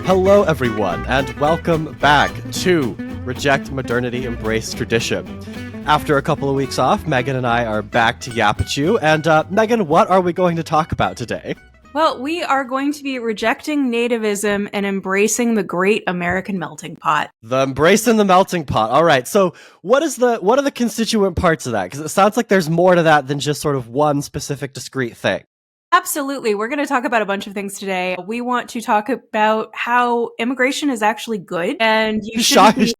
Hello, everyone, and welcome back to Reject Modernity, Embrace Tradition. After a couple of weeks off, Megan and I are back to yap at you. And Megan, what are we going to talk about today? Well, we are going to be rejecting nativism and embracing the great American melting pot. The embracing the melting pot. All right. So what are the constituent parts of that? Because it sounds like there's more to that than just sort of one specific discrete thing. Absolutely. We're going to talk about a bunch of things today. We want to talk about how immigration is actually good, and you shouldn't be,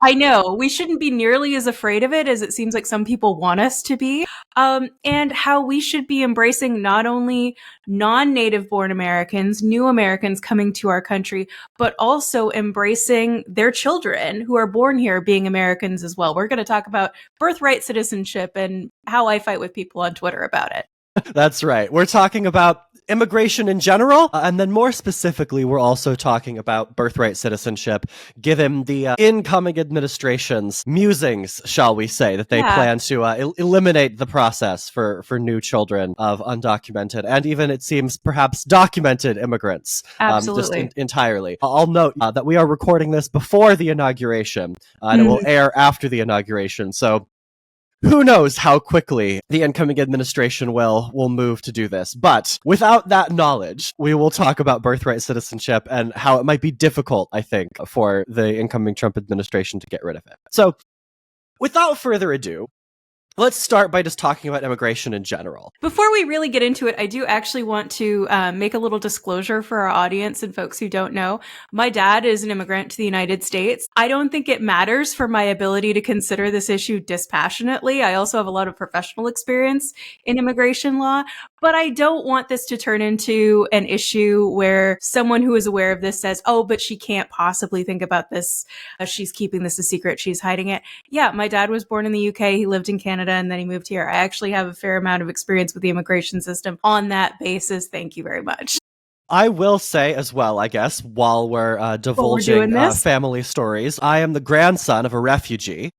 I know, we shouldn't be nearly as afraid of it as it seems like some people want us to be, and how we should be embracing not only non-native born Americans, new Americans coming to our country, but also embracing their children who are born here being Americans as well. We're going to talk about birthright citizenship and how I fight with people on Twitter about it. That's right. We're talking about immigration in general, and then more specifically, we're also talking about birthright citizenship, given the incoming administration's musings, shall we say, that they plan to eliminate the process for new children of undocumented and even, it seems, perhaps documented immigrants. Absolutely. Just entirely. I'll note that we are recording this before the inauguration, and it will air after the inauguration, so who knows how quickly the incoming administration will move to do this. But without that knowledge, we will talk about birthright citizenship and how it might be difficult, I think, for the incoming Trump administration to get rid of it. So without further ado, let's start by just talking about immigration in general. Before we really get into it, I do actually want to make a little disclosure for our audience and folks who don't know. My dad is an immigrant to the United States. I don't think it matters for my ability to consider this issue dispassionately. I also have a lot of professional experience in immigration law, but I don't want this to turn into an issue where someone who is aware of this says, oh, but she can't possibly think about this. She's keeping this a secret. She's hiding it. Yeah, my dad was born in the UK. He lived in Canada, and then he moved here. I actually have a fair amount of experience with the immigration system on that basis. Thank you very much. I will say as well, I guess, while we're divulging family stories, I am the grandson of a refugee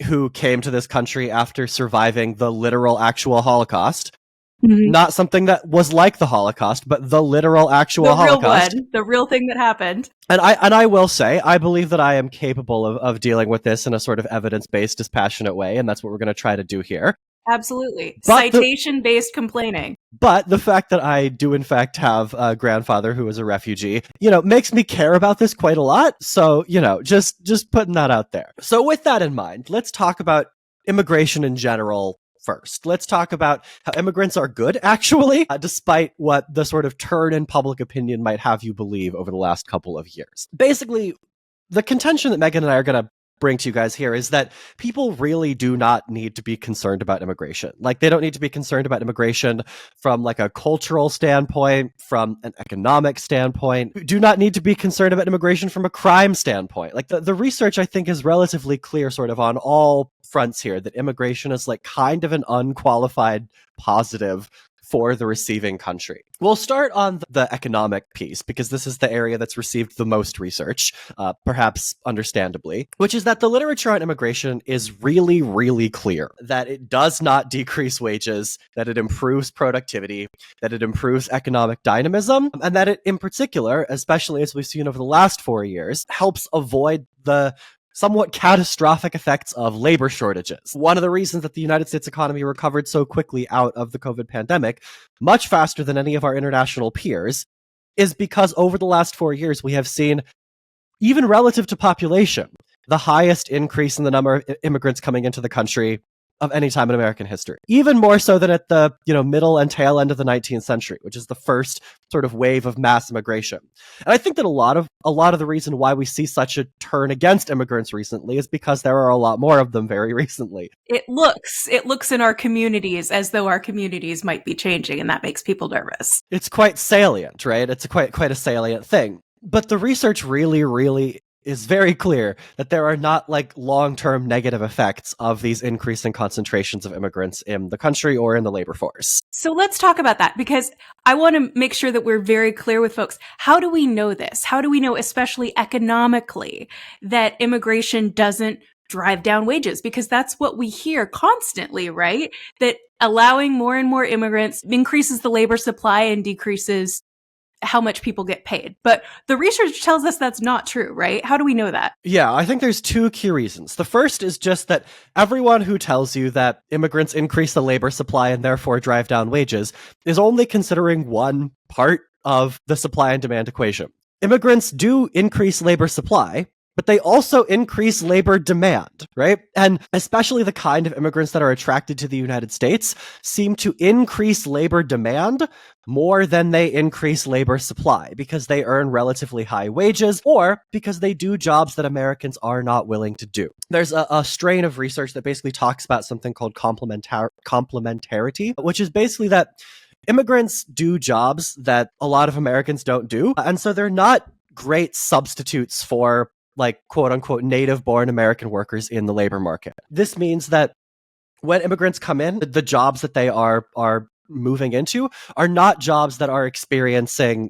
who came to this country after surviving the literal actual Holocaust. Not something that was like the Holocaust, but the literal actual Holocaust. The real thing that happened. And I will say, I believe that I am capable of dealing with this in a sort of evidence-based, dispassionate way, and that's what we're going to try to do here. Absolutely. Citation-based complaining. But the fact that I do, in fact, have a grandfather who is a refugee, makes me care about this quite a lot. So, just putting that out there. So with that in mind, let's talk about immigration in general first. Let's talk about how immigrants are good, actually, despite what the sort of turn in public opinion might have you believe over the last couple of years. Basically, the contention that Megan and I are going to bring to you guys here is that people really do not need to be concerned about immigration. Like, they don't need to be concerned about immigration from like a cultural standpoint, from an economic standpoint, do not need to be concerned about immigration from a crime standpoint. Like the research, I think, is relatively clear sort of on all fronts here that immigration is like kind of an unqualified positive for the receiving country. We'll start on the economic piece because this is the area that's received the most research, perhaps understandably, which is that the literature on immigration is really, really clear that it does not decrease wages, that it improves productivity, that it improves economic dynamism, and that it, in particular, especially as we've seen over the last 4 years, helps avoid the somewhat catastrophic effects of labor shortages. One of the reasons that the United States economy recovered so quickly out of the COVID pandemic, much faster than any of our international peers, is because over the last 4 years, we have seen, even relative to population, the highest increase in the number of immigrants coming into the country of any time in American history. Even more so than at the middle and tail end of the 19th century, which is the first sort of wave of mass immigration. And I think that a lot of the reason why we see such a turn against immigrants recently is because there are a lot more of them very recently. It looks in our communities as though our communities might be changing, and that makes people nervous. It's quite salient, right? It's quite a salient thing. But the research really is very clear that there are not like long-term negative effects of these increasing concentrations of immigrants in the country or in the labor force. So let's talk about that, because I want to make sure that we're very clear with folks. How do we know this? How do we know, especially economically, that immigration doesn't drive down wages? Because that's what we hear constantly, right? That allowing more and more immigrants increases the labor supply and decreases how much people get paid. But the research tells us that's not true, right? How do we know that? Yeah, I think there's two key reasons. The first is just that everyone who tells you that immigrants increase the labor supply and therefore drive down wages is only considering one part of the supply and demand equation. Immigrants do increase labor supply, but they also increase labor demand, right? And especially the kind of immigrants that are attracted to the United States seem to increase labor demand more than they increase labor supply because they earn relatively high wages or because they do jobs that Americans are not willing to do. There's a strain of research that basically talks about something called complementarity, which is basically that immigrants do jobs that a lot of Americans don't do. And so they're not great substitutes for like quote unquote native born American workers in the labor market. This means that when immigrants come in, the jobs that they are moving into are not jobs that are experiencing,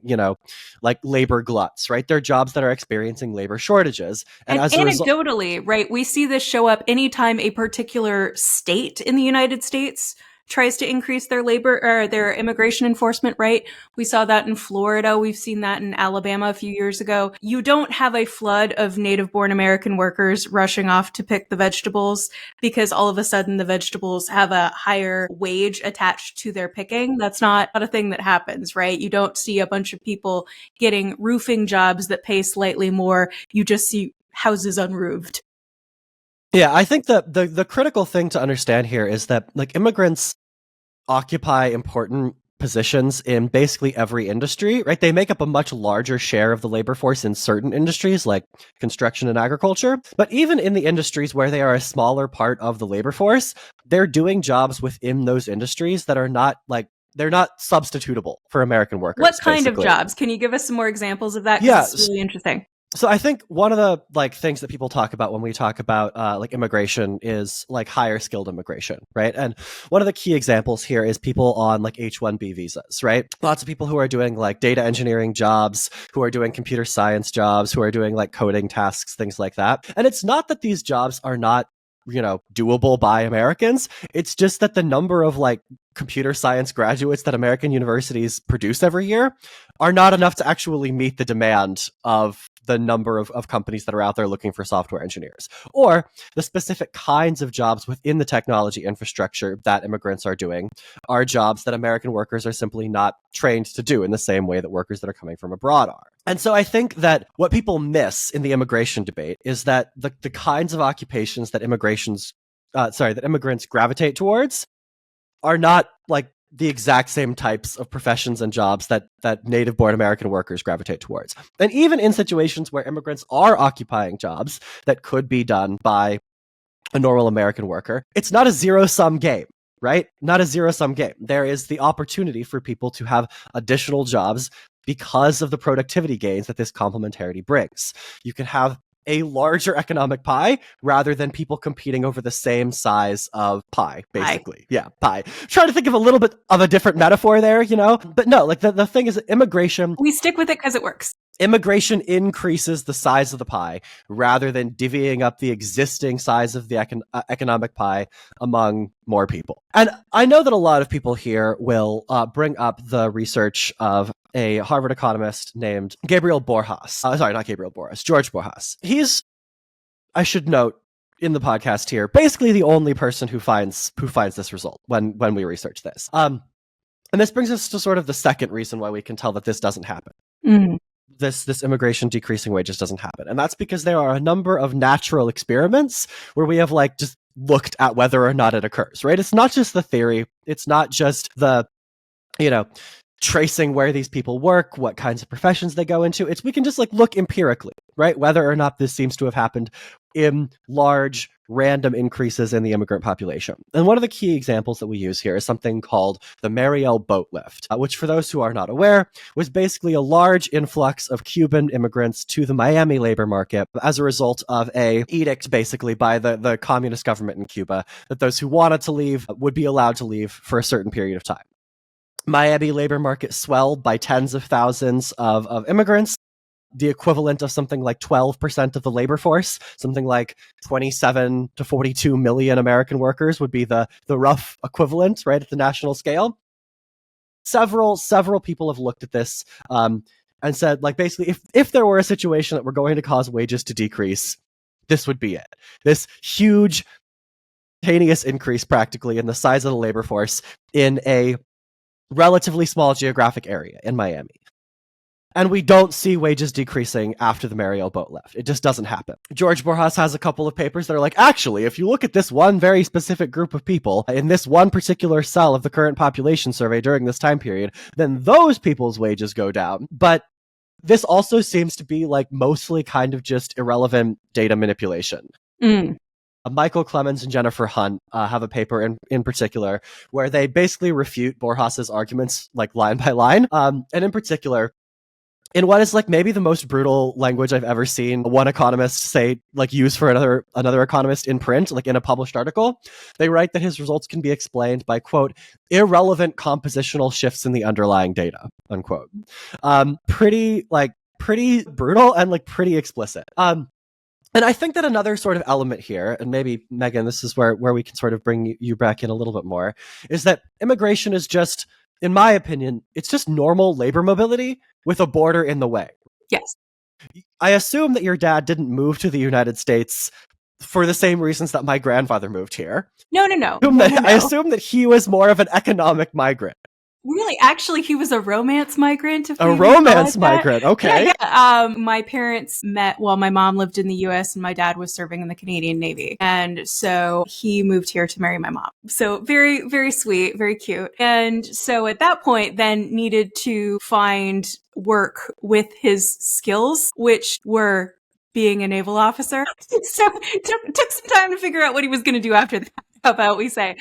like labor gluts, right? They're jobs that are experiencing labor shortages. And as anecdotally, right, we see this show up anytime a particular state in the United States tries to increase their labor or their immigration enforcement, right? We saw that in Florida. We've seen that in Alabama a few years ago. You don't have a flood of native-born American workers rushing off to pick the vegetables because all of a sudden the vegetables have a higher wage attached to their picking. That's not a thing that happens, right? You don't see a bunch of people getting roofing jobs that pay slightly more. You just see houses unroofed. Yeah, I think that the critical thing to understand here is that like immigrants occupy important positions in basically every industry, right? They make up a much larger share of the labor force in certain industries like construction and agriculture. But even in the industries where they are a smaller part of the labor force, they're doing jobs within those industries that are not like they're not substitutable for American workers. What kind basically. of jobs? Can you give us some more examples of that? Yeah, it's really interesting. So I think one of the like things that people talk about when we talk about like immigration is like higher skilled immigration, right? And one of the key examples here is people on like H-1B visas, right? Lots of people who are doing like data engineering jobs, who are doing computer science jobs, who are doing like coding tasks, things like that. And it's not that these jobs are not doable by Americans. It's just that the number of like computer science graduates that American universities produce every year are not enough to actually meet the demand of the number of companies that are out there looking for software engineers, or the specific kinds of jobs within the technology infrastructure that immigrants are doing are jobs that American workers are simply not trained to do in the same way that workers that are coming from abroad are. And so I think that what people miss in the immigration debate is that the kinds of occupations that immigrants gravitate towards are not like the exact same types of professions and jobs that native-born American workers gravitate towards. And even in situations where immigrants are occupying jobs that could be done by a normal American worker, it's not a zero-sum game, right? Not a zero-sum game. There is the opportunity for people to have additional jobs because of the productivity gains that this complementarity brings. You can have a larger economic pie rather than people competing over the same size of pie, basically. Yeah, pie. Trying to think of a little bit of a different metaphor there, But no, like the thing is immigration. We stick with it because it works. Immigration increases the size of the pie rather than divvying up the existing size of the economic pie among more people. And I know that a lot of people here will bring up the research of a Harvard economist named George Borjas. He's, I should note in the podcast here, basically the only person who finds this result when we research this. And this brings us to sort of the second reason why we can tell that this doesn't happen. Mm. This immigration decreasing wages doesn't happen. And that's because there are a number of natural experiments where we have like just looked at whether or not it occurs, right? It's not just the theory. It's not just the, tracing where these people work, what kinds of professions they go into. We can just like look empirically, right? Whether or not this seems to have happened in large random increases in the immigrant population. And one of the key examples that we use here is something called the Mariel boat lift, which for those who are not aware, was basically a large influx of Cuban immigrants to the Miami labor market as a result of a edict basically by the communist government in Cuba that those who wanted to leave would be allowed to leave for a certain period of time. Miami labor market swelled by tens of thousands of immigrants, the equivalent of something like 12% of the labor force, something like 27 to 42 million American workers would be the rough equivalent, right, at the national scale. Several people have looked at this and said, like, basically, if there were a situation that were going to cause wages to decrease, this would be it. This huge, instantaneous increase practically in the size of the labor force in a relatively small geographic area in Miami. And we don't see wages decreasing after the Mariel boat left. It just doesn't happen. George Borjas has a couple of papers that are like, actually, if you look at this one very specific group of people in this one particular cell of the current population survey during this time period, then those people's wages go down. But this also seems to be like mostly kind of just irrelevant data manipulation. Michael Clemens and Jennifer Hunt have a paper in particular where they basically refute Borjas's arguments like line by line. And in particular, in what is like maybe the most brutal language I've ever seen one economist say, like, use for another economist in print, like in a published article, they write that his results can be explained by, quote, irrelevant compositional shifts in the underlying data, unquote. Pretty brutal and like pretty explicit. And I think that another sort of element here, and maybe, Megan, this is where we can sort of bring you back in a little bit more, is that immigration is just, in my opinion, it's just normal labor mobility with a border in the way. Yes. I assume that your dad didn't move to the United States for the same reasons that my grandfather moved here. No. I assume that he was more of an economic migrant. Really, actually, he was a romance migrant. A romance migrant, okay. Yeah. My parents met while my mom lived in the U.S. and my dad was serving in the Canadian Navy. And so he moved here to marry my mom. So very, very sweet, very cute. And so at that point, then needed to find work with his skills, which were being a naval officer. So it took some time to figure out what he was going to do after that, how about we say.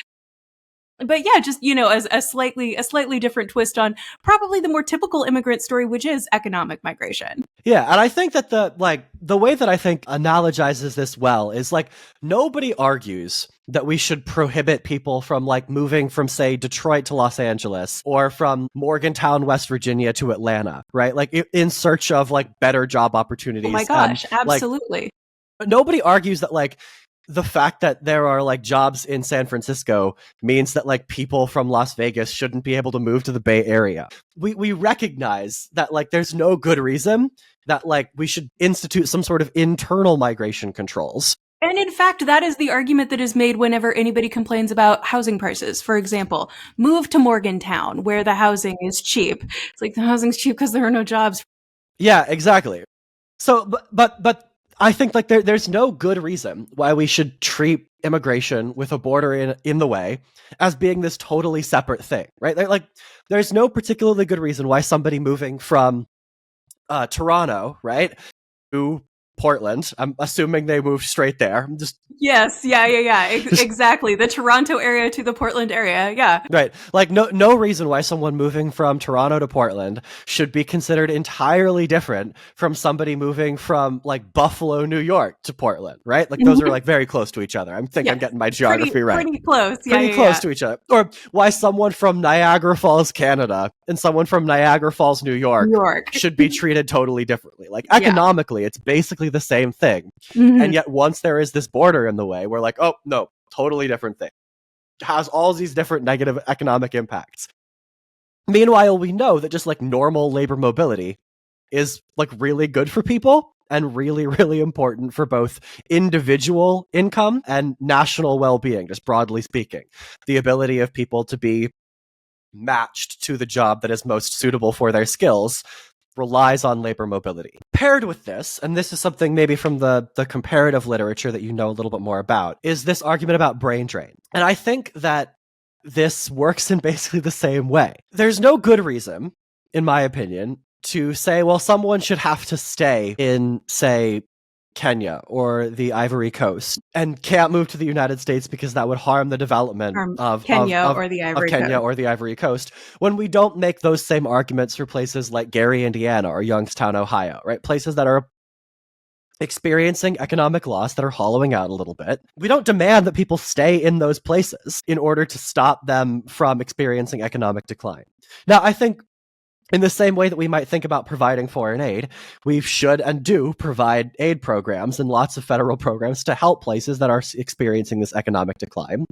But yeah, just, as a slightly different twist on probably the more typical immigrant story, which is economic migration. Yeah, and I think that the way that I think analogizes this well is like nobody argues that we should prohibit people from like moving from, say, Detroit to Los Angeles or from Morgantown, West Virginia to Atlanta, right? Like in search of like better job opportunities. Oh my gosh, and, absolutely. Like, nobody argues that like the fact that there are like jobs in San Francisco means that like people from Las Vegas shouldn't be able to move to the Bay Area. We recognize that like there's no good reason that like we should institute some sort of internal migration controls. And in fact, that is the argument that is made whenever anybody complains about housing prices. For example, move to Morgantown where the housing is cheap. It's like the housing's cheap because there are no jobs. Yeah, exactly. So, but I think like there's no good reason why we should treat immigration with a border in the way as being this totally separate thing, right? Like there's no particularly good reason why somebody moving from Toronto, right, to Portland, I'm assuming they moved straight there. Yes, yeah, exactly. The Toronto area to the Portland area, yeah. Right. Like no reason why someone moving from Toronto to Portland should be considered entirely different from somebody moving from like Buffalo, New York to Portland, right? Like those are like very close to each other. I'm getting my geography right. Pretty close. Pretty close to each other. Or why someone from Niagara Falls, Canada and someone from Niagara Falls, New York should be treated totally differently. Like economically, it's basically the same thing. And yet once there is this border in the way, we're like, oh no, totally different thing. It has all these different negative economic impacts. Meanwhile, we know that just like normal labor mobility is like really good for people and really, really important for both individual income and national well-being, just broadly speaking. The ability of people to be matched to the job that is most suitable for their skills relies on labor mobility. Paired with this, and this is something maybe from the comparative literature that you know a little bit more about, is this argument about brain drain. And I think that this works in basically the same way. There's no good reason, in my opinion, to say, well, someone should have to stay in, say, Kenya or the Ivory Coast and can't move to the United States because that would harm the development of Kenya or the Ivory Coast, when we don't make those same arguments for places like Gary, Indiana or Youngstown, Ohio, right? Places that are experiencing economic loss, that are hollowing out a little bit. We don't demand that people stay in those places in order to stop them from experiencing economic decline. Now, I think in the same way that we might think about providing foreign aid, we should and do provide aid programs and lots of federal programs to help places that are experiencing this economic decline.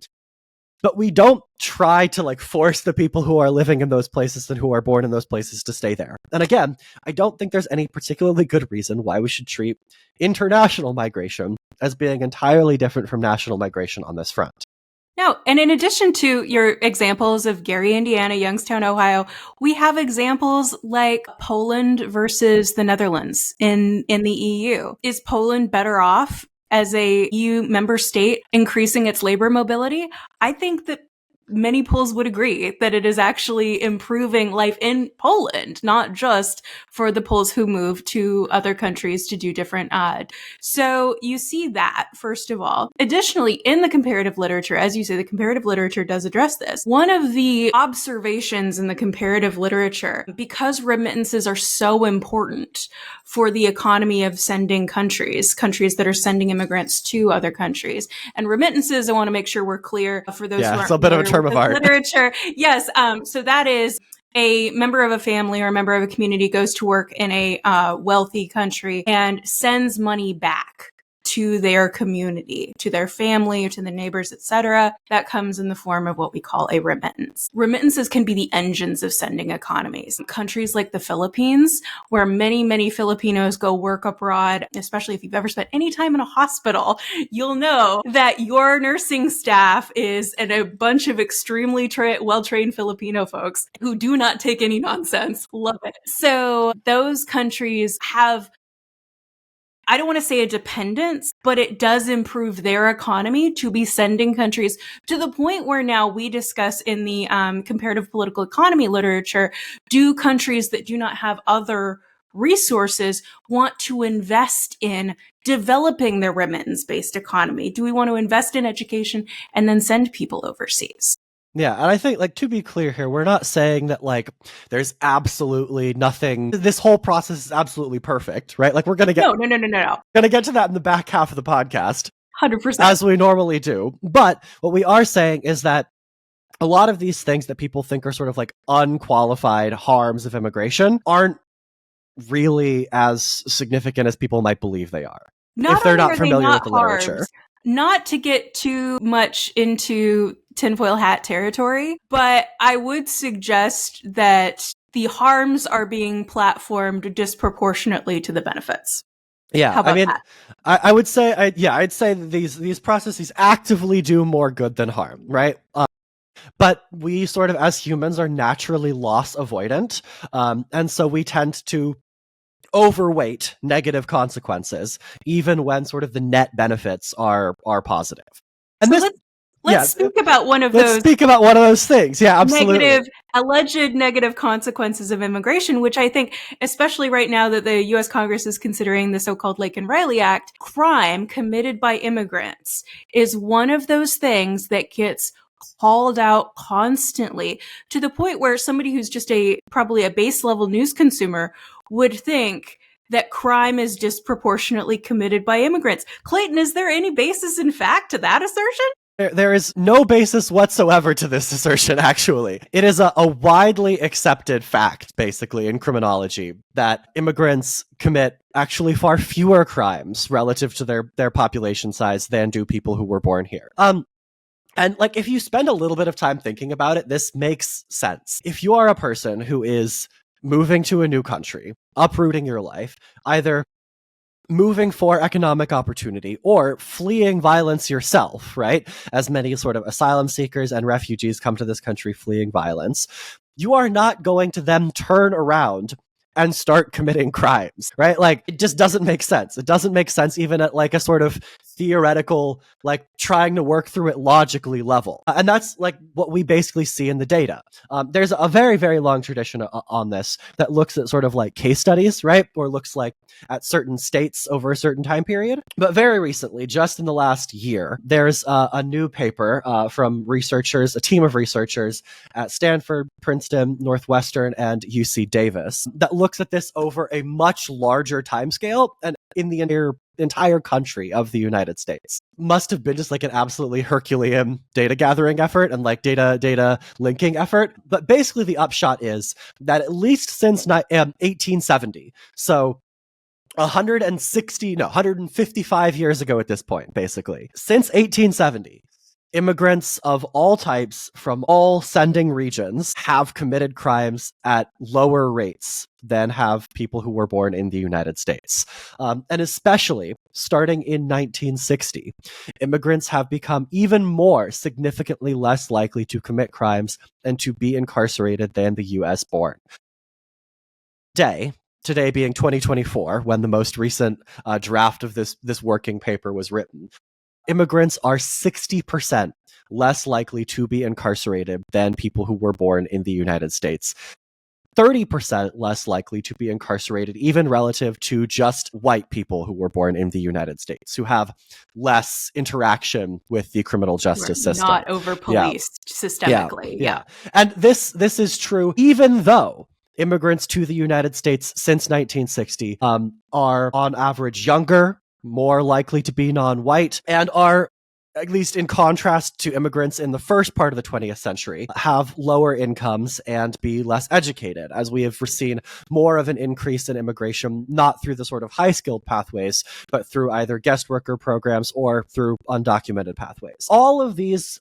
but we don't try to like force the people who are living in those places and who are born in those places to stay there. And again, I don't think there's any particularly good reason why we should treat international migration as being entirely different from national migration on this front. No, and in addition to your examples of Gary, Indiana, Youngstown, Ohio, we have examples like Poland versus the Netherlands in the EU. Is Poland better off as a EU member state increasing its labor mobility? I think that many polls would agree that it is actually improving life in Poland, not just for the Poles who move to other countries to do different So you see that, first of all. Additionally, in the comparative literature, as you say, the comparative literature does address this. One of the observations in the comparative literature, because remittances are so important for the economy of sending countries that are sending immigrants to other countries. And remittances, I want to make sure we're clear for those who aren't it's a bit of a term of art. Literature. Yes. So that is a member of a family or a member of a community goes to work in a wealthy country and sends money back to their community, to their family, to the neighbors, etc. That comes in the form of what we call a remittance. Remittances can be the engines of sending economies. Countries like the Philippines, where many, many Filipinos go work abroad, especially if you've ever spent any time in a hospital, you'll know that your nursing staff is a bunch of extremely well-trained Filipino folks who do not take any nonsense. Love it. So those countries have, I don't want to say a dependence, but it does improve their economy to be sending countries to the point where now we discuss in the comparative political economy literature, do countries that do not have other resources want to invest in developing their remittance-based economy? Do we want to invest in education and then send people overseas? Yeah, and I think, like, to be clear here, we're not saying that, like, there's absolutely nothing, this whole process is absolutely perfect, right? Like, we're gonna get... No. Gonna get to that in the back half of the podcast. 100%. As we normally do. But what we are saying is that a lot of these things that people think are sort of, like, unqualified harms of immigration aren't really as significant as people might believe they are. If they're not familiar with the literature. Not to get too much into tinfoil hat territory, but I would suggest that the harms are being platformed disproportionately to the benefits. Yeah, I mean, I would say, I'd say that these processes actively do more good than harm, right? But we sort of, as humans, are naturally loss avoidant, and so we tend to overweight negative consequences, even when sort of the net benefits are positive. And so let's speak about one of those. Let's speak about one of those things. Yeah, absolutely. Alleged negative consequences of immigration, which I think, especially right now that the U.S. Congress is considering the so-called Lake and Riley Act, crime committed by immigrants is one of those things that gets called out constantly, to the point where somebody who's just probably a base level news consumer would think that crime is disproportionately committed by immigrants. Clayton, is there any basis in fact to that assertion? There is no basis whatsoever to this assertion, actually. It is a widely accepted fact, basically, in criminology, that immigrants commit actually far fewer crimes relative to their population size than do people who were born here. And like, if you spend a little bit of time thinking about it, this makes sense. If you are a person who is moving to a new country, uprooting your life, either moving for economic opportunity or fleeing violence yourself, right? As many sort of asylum seekers and refugees come to this country fleeing violence, you are not going to then turn around and start committing crimes, right? Like, it just doesn't make sense. It doesn't make sense even at like a sort of theoretical, like trying to work through it logically level. And that's like what we basically see in the data. There's a very, very long tradition on this that looks at sort of like case studies, right? Or looks like at certain states over a certain time period. But very recently, just in the last year, there's a new paper from researchers, a team of researchers at Stanford, Princeton, Northwestern, and UC Davis that looks at this over a much larger timescale and in the entire country of the United States. Must have been just like an absolutely Herculean data gathering effort and like data linking effort. But basically the upshot is that at least since 1870, so 155 years ago at this point, basically, since 1870, immigrants of all types from all sending regions have committed crimes at lower rates than have people who were born in the United States. And especially starting in 1960, immigrants have become even more significantly less likely to commit crimes and to be incarcerated than the US born. Today being 2024, when the most recent draft of this working paper was written, immigrants are 60% less likely to be incarcerated than people who were born in the United States. 30% less likely to be incarcerated, even relative to just white people who were born in the United States, who have less interaction with the criminal justice system. Not over-policed systemically. Yeah. And this is true even though immigrants to the United States since 1960 are on average younger, more likely to be non-white, and are, at least in contrast to immigrants in the first part of the 20th century, have lower incomes and be less educated, as we have seen more of an increase in immigration, not through the sort of high-skilled pathways, but through either guest worker programs or through undocumented pathways. All of these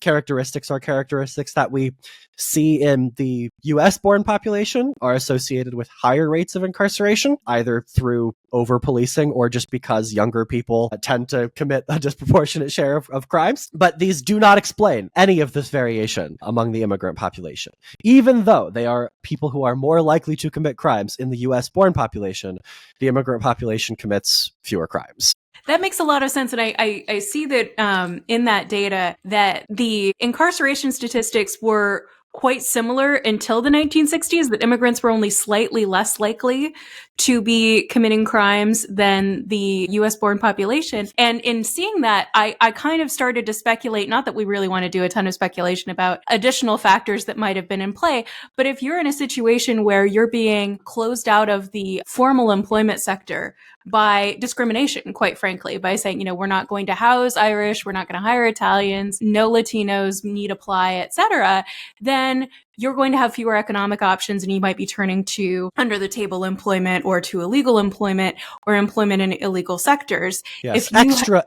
characteristics are characteristics that we see in the US-born population are associated with higher rates of incarceration, either through over-policing or just because younger people tend to commit a disproportionate share of crimes. But these do not explain any of this variation among the immigrant population. Even though they are people who are more likely to commit crimes in the US-born population, the immigrant population commits fewer crimes. That makes a lot of sense. And I see that in that data that the incarceration statistics were quite similar until the 1960s, that immigrants were only slightly less likely to be committing crimes than the US-born population. And in seeing that, I kind of started to speculate, not that we really want to do a ton of speculation about additional factors that might have been in play, but if you're in a situation where you're being closed out of the formal employment sector by discrimination, quite frankly, by saying, we're not going to house Irish, we're not going to hire Italians, no Latinos need apply, etc., then you're going to have fewer economic options and you might be turning to under the table employment or to illegal employment or employment in illegal sectors. Yes,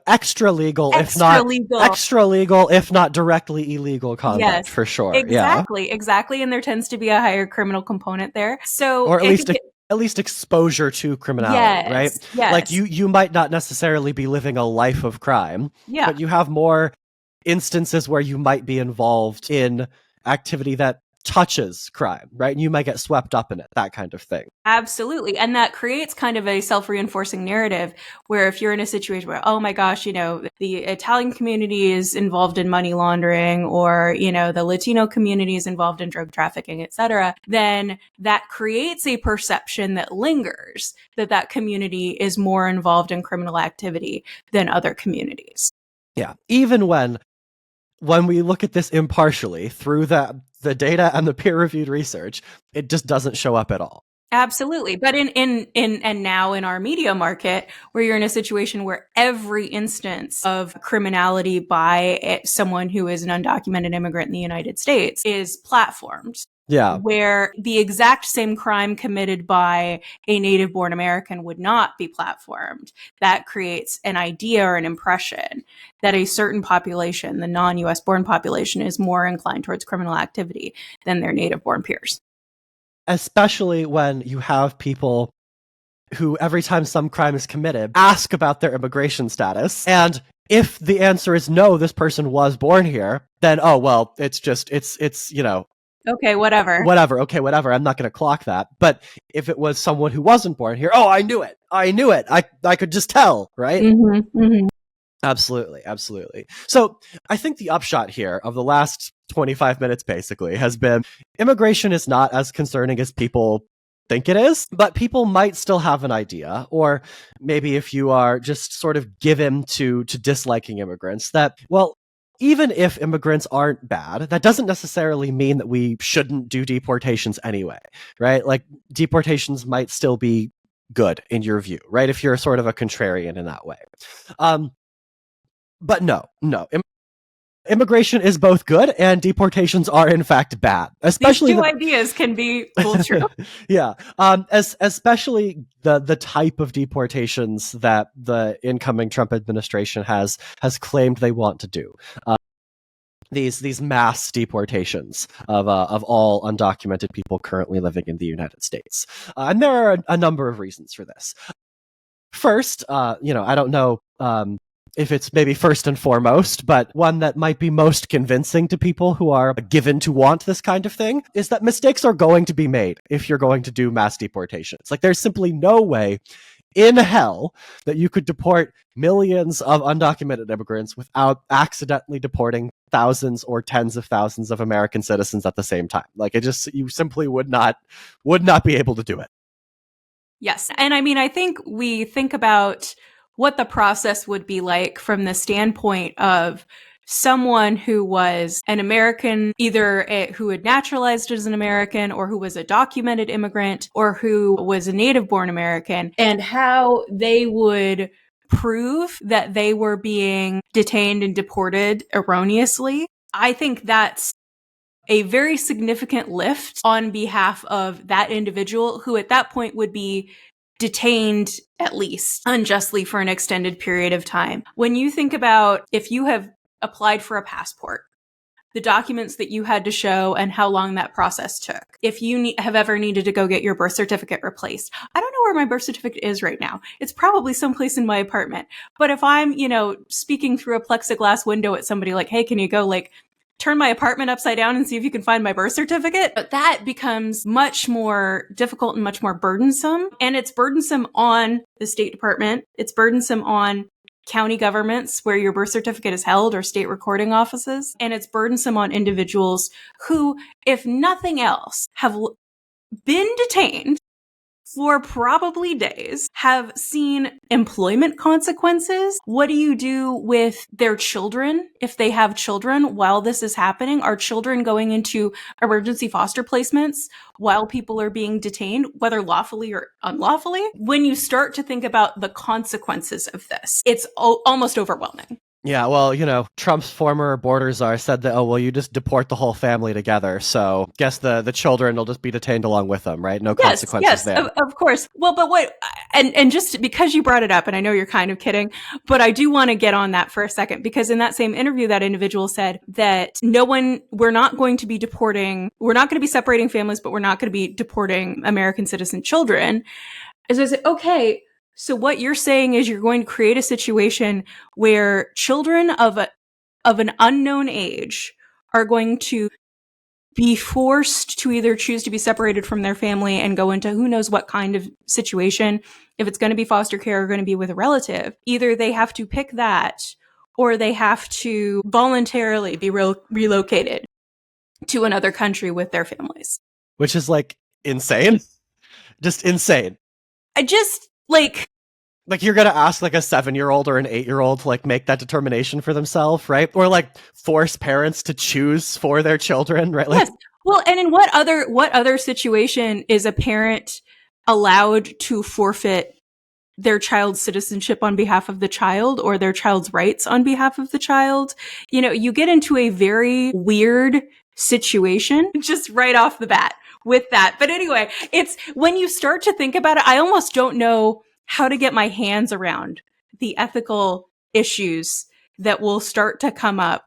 extra legal, if not directly illegal conduct, yes, for sure. Exactly. And there tends to be a higher criminal component there. So, or at least exposure to criminality, right? Yes. Like you might not necessarily be living a life of crime, but you have more instances where you might be involved in activity that touches crime, right? And you might get swept up in it, that kind of thing. Absolutely. And that creates kind of a self-reinforcing narrative where if you're in a situation where, oh my gosh, the Italian community is involved in money laundering or, the Latino community is involved in drug trafficking, et cetera, then that creates a perception that lingers that community is more involved in criminal activity than other communities. Yeah. Even when we look at this impartially through the data and the peer-reviewed research, it just doesn't show up at all. Absolutely. But and now in our media market, where you're in a situation where every instance of criminality by someone who is an undocumented immigrant in the United States is platformed. Yeah. Where the exact same crime committed by a native-born American would not be platformed. That creates an idea or an impression that a certain population, the non-US born population, is more inclined towards criminal activity than their native-born peers. Especially when you have people who, every time some crime is committed, ask about their immigration status. And if the answer is no, this person was born here, then, oh, well, it's okay, whatever. Okay, whatever. I'm not going to clock that. But if it was someone who wasn't born here, oh, I knew it. I could just tell, right? Mm-hmm, mm-hmm. Absolutely. So I think the upshot here of the last 25 minutes basically has been immigration is not as concerning as people think it is, but people might still have an idea, or maybe if you are just sort of given to disliking immigrants, that, well, even if immigrants aren't bad, that doesn't necessarily mean that we shouldn't do deportations anyway, right? Like, deportations might still be good in your view, right? If you're sort of a contrarian in that way. But no. immigration is both good and deportations are in fact bad. Especially these two ideas can be both true. Yeah. Especially the type of deportations that the incoming Trump administration has claimed they want to do. These mass deportations of all undocumented people currently living in the United States. And there are a number of reasons for this. First, I don't know if it's maybe first and foremost, but one that might be most convincing to people who are given to want this kind of thing is that mistakes are going to be made if you're going to do mass deportations. Like, there's simply no way in hell that you could deport millions of undocumented immigrants without accidentally deporting thousands or tens of thousands of American citizens at the same time. Like, you simply would not be able to do it. Yes. And I mean, I think we think about what the process would be like from the standpoint of someone who was an American, either who had naturalized as an American or who was a documented immigrant or who was a native born American, and how they would prove that they were being detained and deported erroneously. I think that's a very significant lift on behalf of that individual who at that point would be detained at least unjustly for an extended period of time. When you think about if you have applied for a passport, the documents that you had to show and how long that process took. If you have ever needed to go get your birth certificate replaced, I don't know where my birth certificate is right now. It's probably someplace in my apartment. But if I'm, speaking through a plexiglass window at somebody like, hey, can you go turn my apartment upside down and see if you can find my birth certificate? But that becomes much more difficult and much more burdensome. And it's burdensome on the State Department. It's burdensome on county governments where your birth certificate is held or state recording offices. And it's burdensome on individuals who, if nothing else, have been detained for probably days, have seen employment consequences. What do you do with their children if they have children while this is happening? Are children going into emergency foster placements while people are being detained, whether lawfully or unlawfully? When you start to think about the consequences of this, it's almost overwhelming. Yeah, well, Trump's former border czar said that, you just deport the whole family together. So guess the children will just be detained along with them, right? No consequences there. Yes, of course. Well, but and just because you brought it up, and I know you're kind of kidding, but I do want to get on that for a second, because in that same interview, that individual said that we're not going to be separating families, but we're not going to be deporting American citizen children. As I said, okay, so what you're saying is you're going to create a situation where children of an unknown age are going to be forced to either choose to be separated from their family and go into who knows what kind of situation. If it's going to be foster care or going to be with a relative, either they have to pick that or they have to voluntarily be relocated to another country with their families. Which is insane. Just insane. Like you're gonna ask a 7-year-old or an 8-year-old to make that determination for themselves, right? Or force parents to choose for their children, right? Yes. Well, and in what other situation is a parent allowed to forfeit their child's citizenship on behalf of the child or their child's rights on behalf of the child? You get into a very weird situation just right off the bat with that. But anyway, it's when you start to think about it, I almost don't know how to get my hands around the ethical issues that will start to come up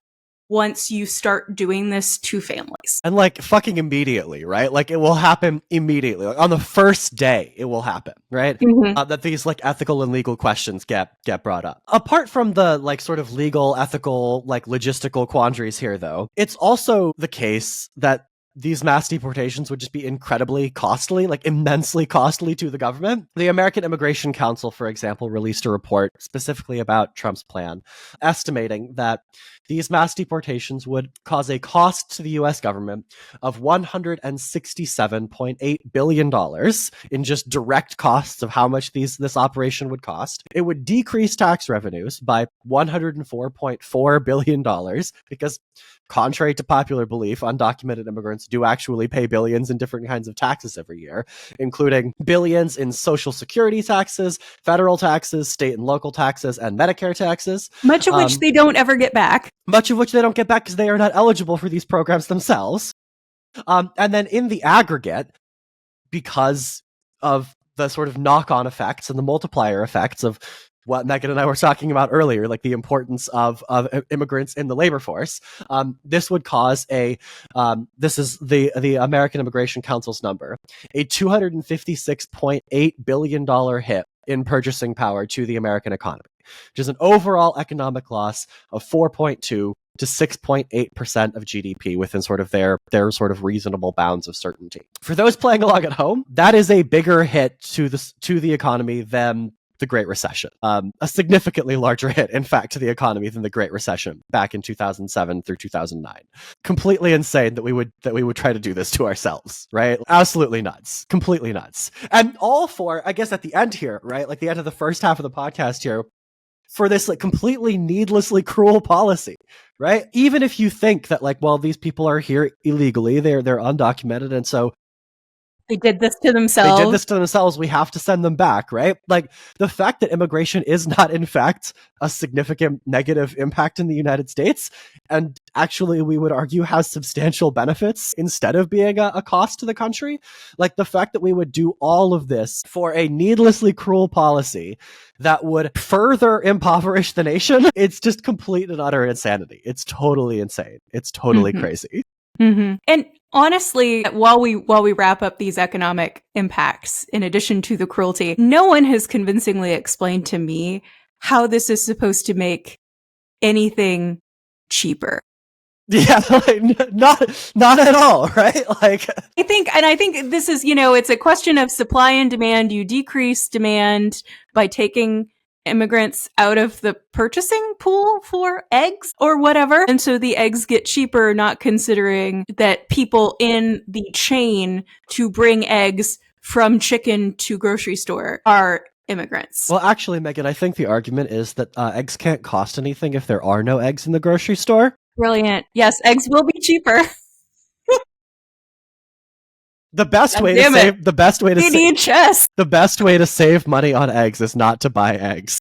once you start doing this to families. And fucking immediately, right? It will happen immediately. On the first day, it will happen, right? Mm-hmm. That these ethical and legal questions get brought up. Apart from the sort of legal, ethical, logistical quandaries here, though, it's also the case that these mass deportations would just be incredibly costly, immensely costly to the government. The American Immigration Council, for example, released a report specifically about Trump's plan, estimating that these mass deportations would cause a cost to the U.S. government of $167.8 billion in just direct costs of how much this operation would cost. It would decrease tax revenues by $104.4 billion because, contrary to popular belief, undocumented immigrants immigrants do actually pay billions in different kinds of taxes every year, including billions in social security taxes, federal taxes, state and local taxes, and Medicare taxes. Much of which they don't ever get back. Much of which they don't get back because they are not eligible for these programs themselves. And then in the aggregate, because of the sort of knock-on effects and the multiplier effects of what Megan and I were talking about earlier, like the importance of immigrants in the labor force, this would cause this is the American Immigration Council's number, a $256.8 billion hit in purchasing power to the American economy, which is an overall economic loss of 4.2 to 6.8% of GDP within sort of their sort of reasonable bounds of certainty. For those playing along at home, that is a bigger hit to the economy than the Great Recession. A significantly larger hit, in fact, to the economy than the Great Recession back in 2007 through 2009. Completely insane that we would try to do this to ourselves, right? Absolutely nuts. Completely nuts. And all for, I guess at the end here, right? Like the end of the first half of the podcast here, for this like completely needlessly cruel policy, right? Even if you think that like, well, these people are here illegally, they're undocumented, and so they did this to themselves. We have to send them back, right? Like the fact that immigration is not, in fact, a significant negative impact in the United States, and actually, we would argue has substantial benefits instead of being a cost to the country. Like the fact that we would do all of this for a needlessly cruel policy that would further impoverish the nation, it's just complete and utter insanity. It's totally insane. It's totally crazy. Mm-hmm. And honestly, while we wrap up these economic impacts, in addition to the cruelty, no one has convincingly explained to me how this is supposed to make anything cheaper. Yeah, like, not at all, right? Like I think this is, it's a question of supply and demand. You decrease demand by taking immigrants out of the purchasing pool for eggs or whatever. And so the eggs get cheaper, not considering that people in the chain to bring eggs from chicken to grocery store are immigrants. Well, actually, Megan, I think the argument is that eggs can't cost anything if there are no eggs in the grocery store. Brilliant. Yes, eggs will be cheaper. The best way to save money on eggs is not to buy eggs.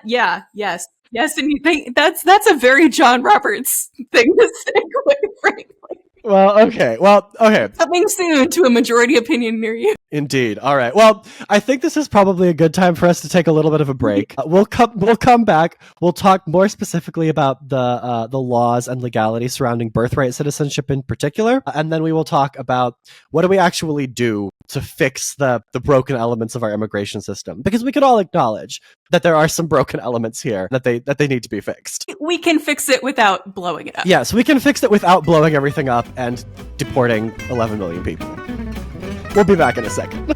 Yes, and you think that's a very John Roberts thing to say, quite frankly. Well, okay. Coming soon to a majority opinion near you. Indeed. All right. Well, I think this is probably a good time for us to take a little bit of a break. We'll come back. We'll talk more specifically about the laws and legality surrounding birthright citizenship in particular, and then we will talk about what do we actually do to fix the broken elements of our immigration system, because we can all acknowledge that there are some broken elements here that they need to be fixed. We can fix it without blowing it up. Yes, we can fix it without blowing everything up and deporting 11 million people. We'll be back in a second.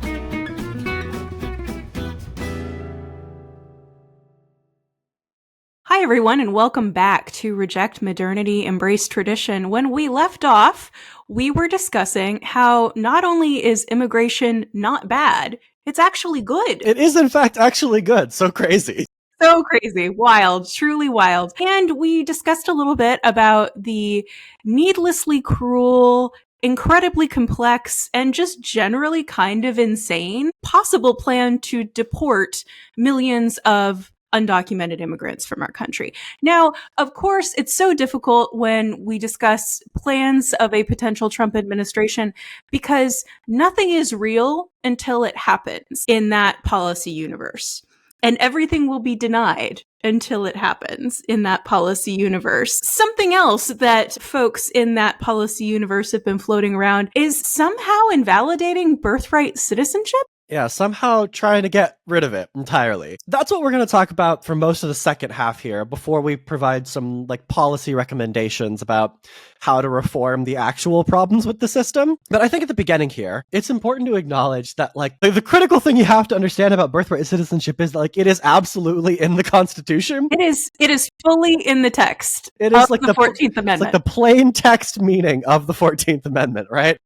Hi, everyone, and welcome back to Reject Modernity, Embrace Tradition. When we left off, we were discussing how not only is immigration not bad, it's actually good. It is, in fact, actually good. So crazy. So crazy. Wild. Truly wild. And we discussed a little bit about the needlessly cruel, incredibly complex, and just generally kind of insane possible plan to deport millions of undocumented immigrants from our country. Now, of course, it's so difficult when we discuss plans of a potential Trump administration because nothing is real until it happens in that policy universe. And everything will be denied until it happens in that policy universe. Something else that folks in that policy universe have been floating around is somehow invalidating birthright citizenship. Yeah, somehow trying to get rid of it entirely. That's what we're going to talk about for most of the second half here, before we provide some like policy recommendations about how to reform the actual problems with the system. But I think at the beginning here, it's important to acknowledge that like the critical thing you have to understand about birthright citizenship is that, like, it is absolutely in the Constitution. It is fully in the text. It is like the 14th Amendment. It's like the plain text meaning of the 14th Amendment, right?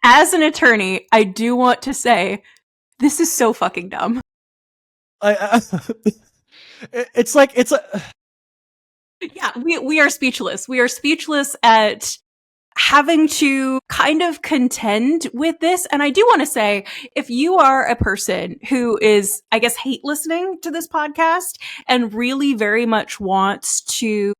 As an attorney, I do want to say, this is so fucking dumb. It's like, yeah, we are speechless. We are speechless at having to kind of contend with this. And I do want to say, if you are a person who is, I guess, hate listening to this podcast and really very much wants to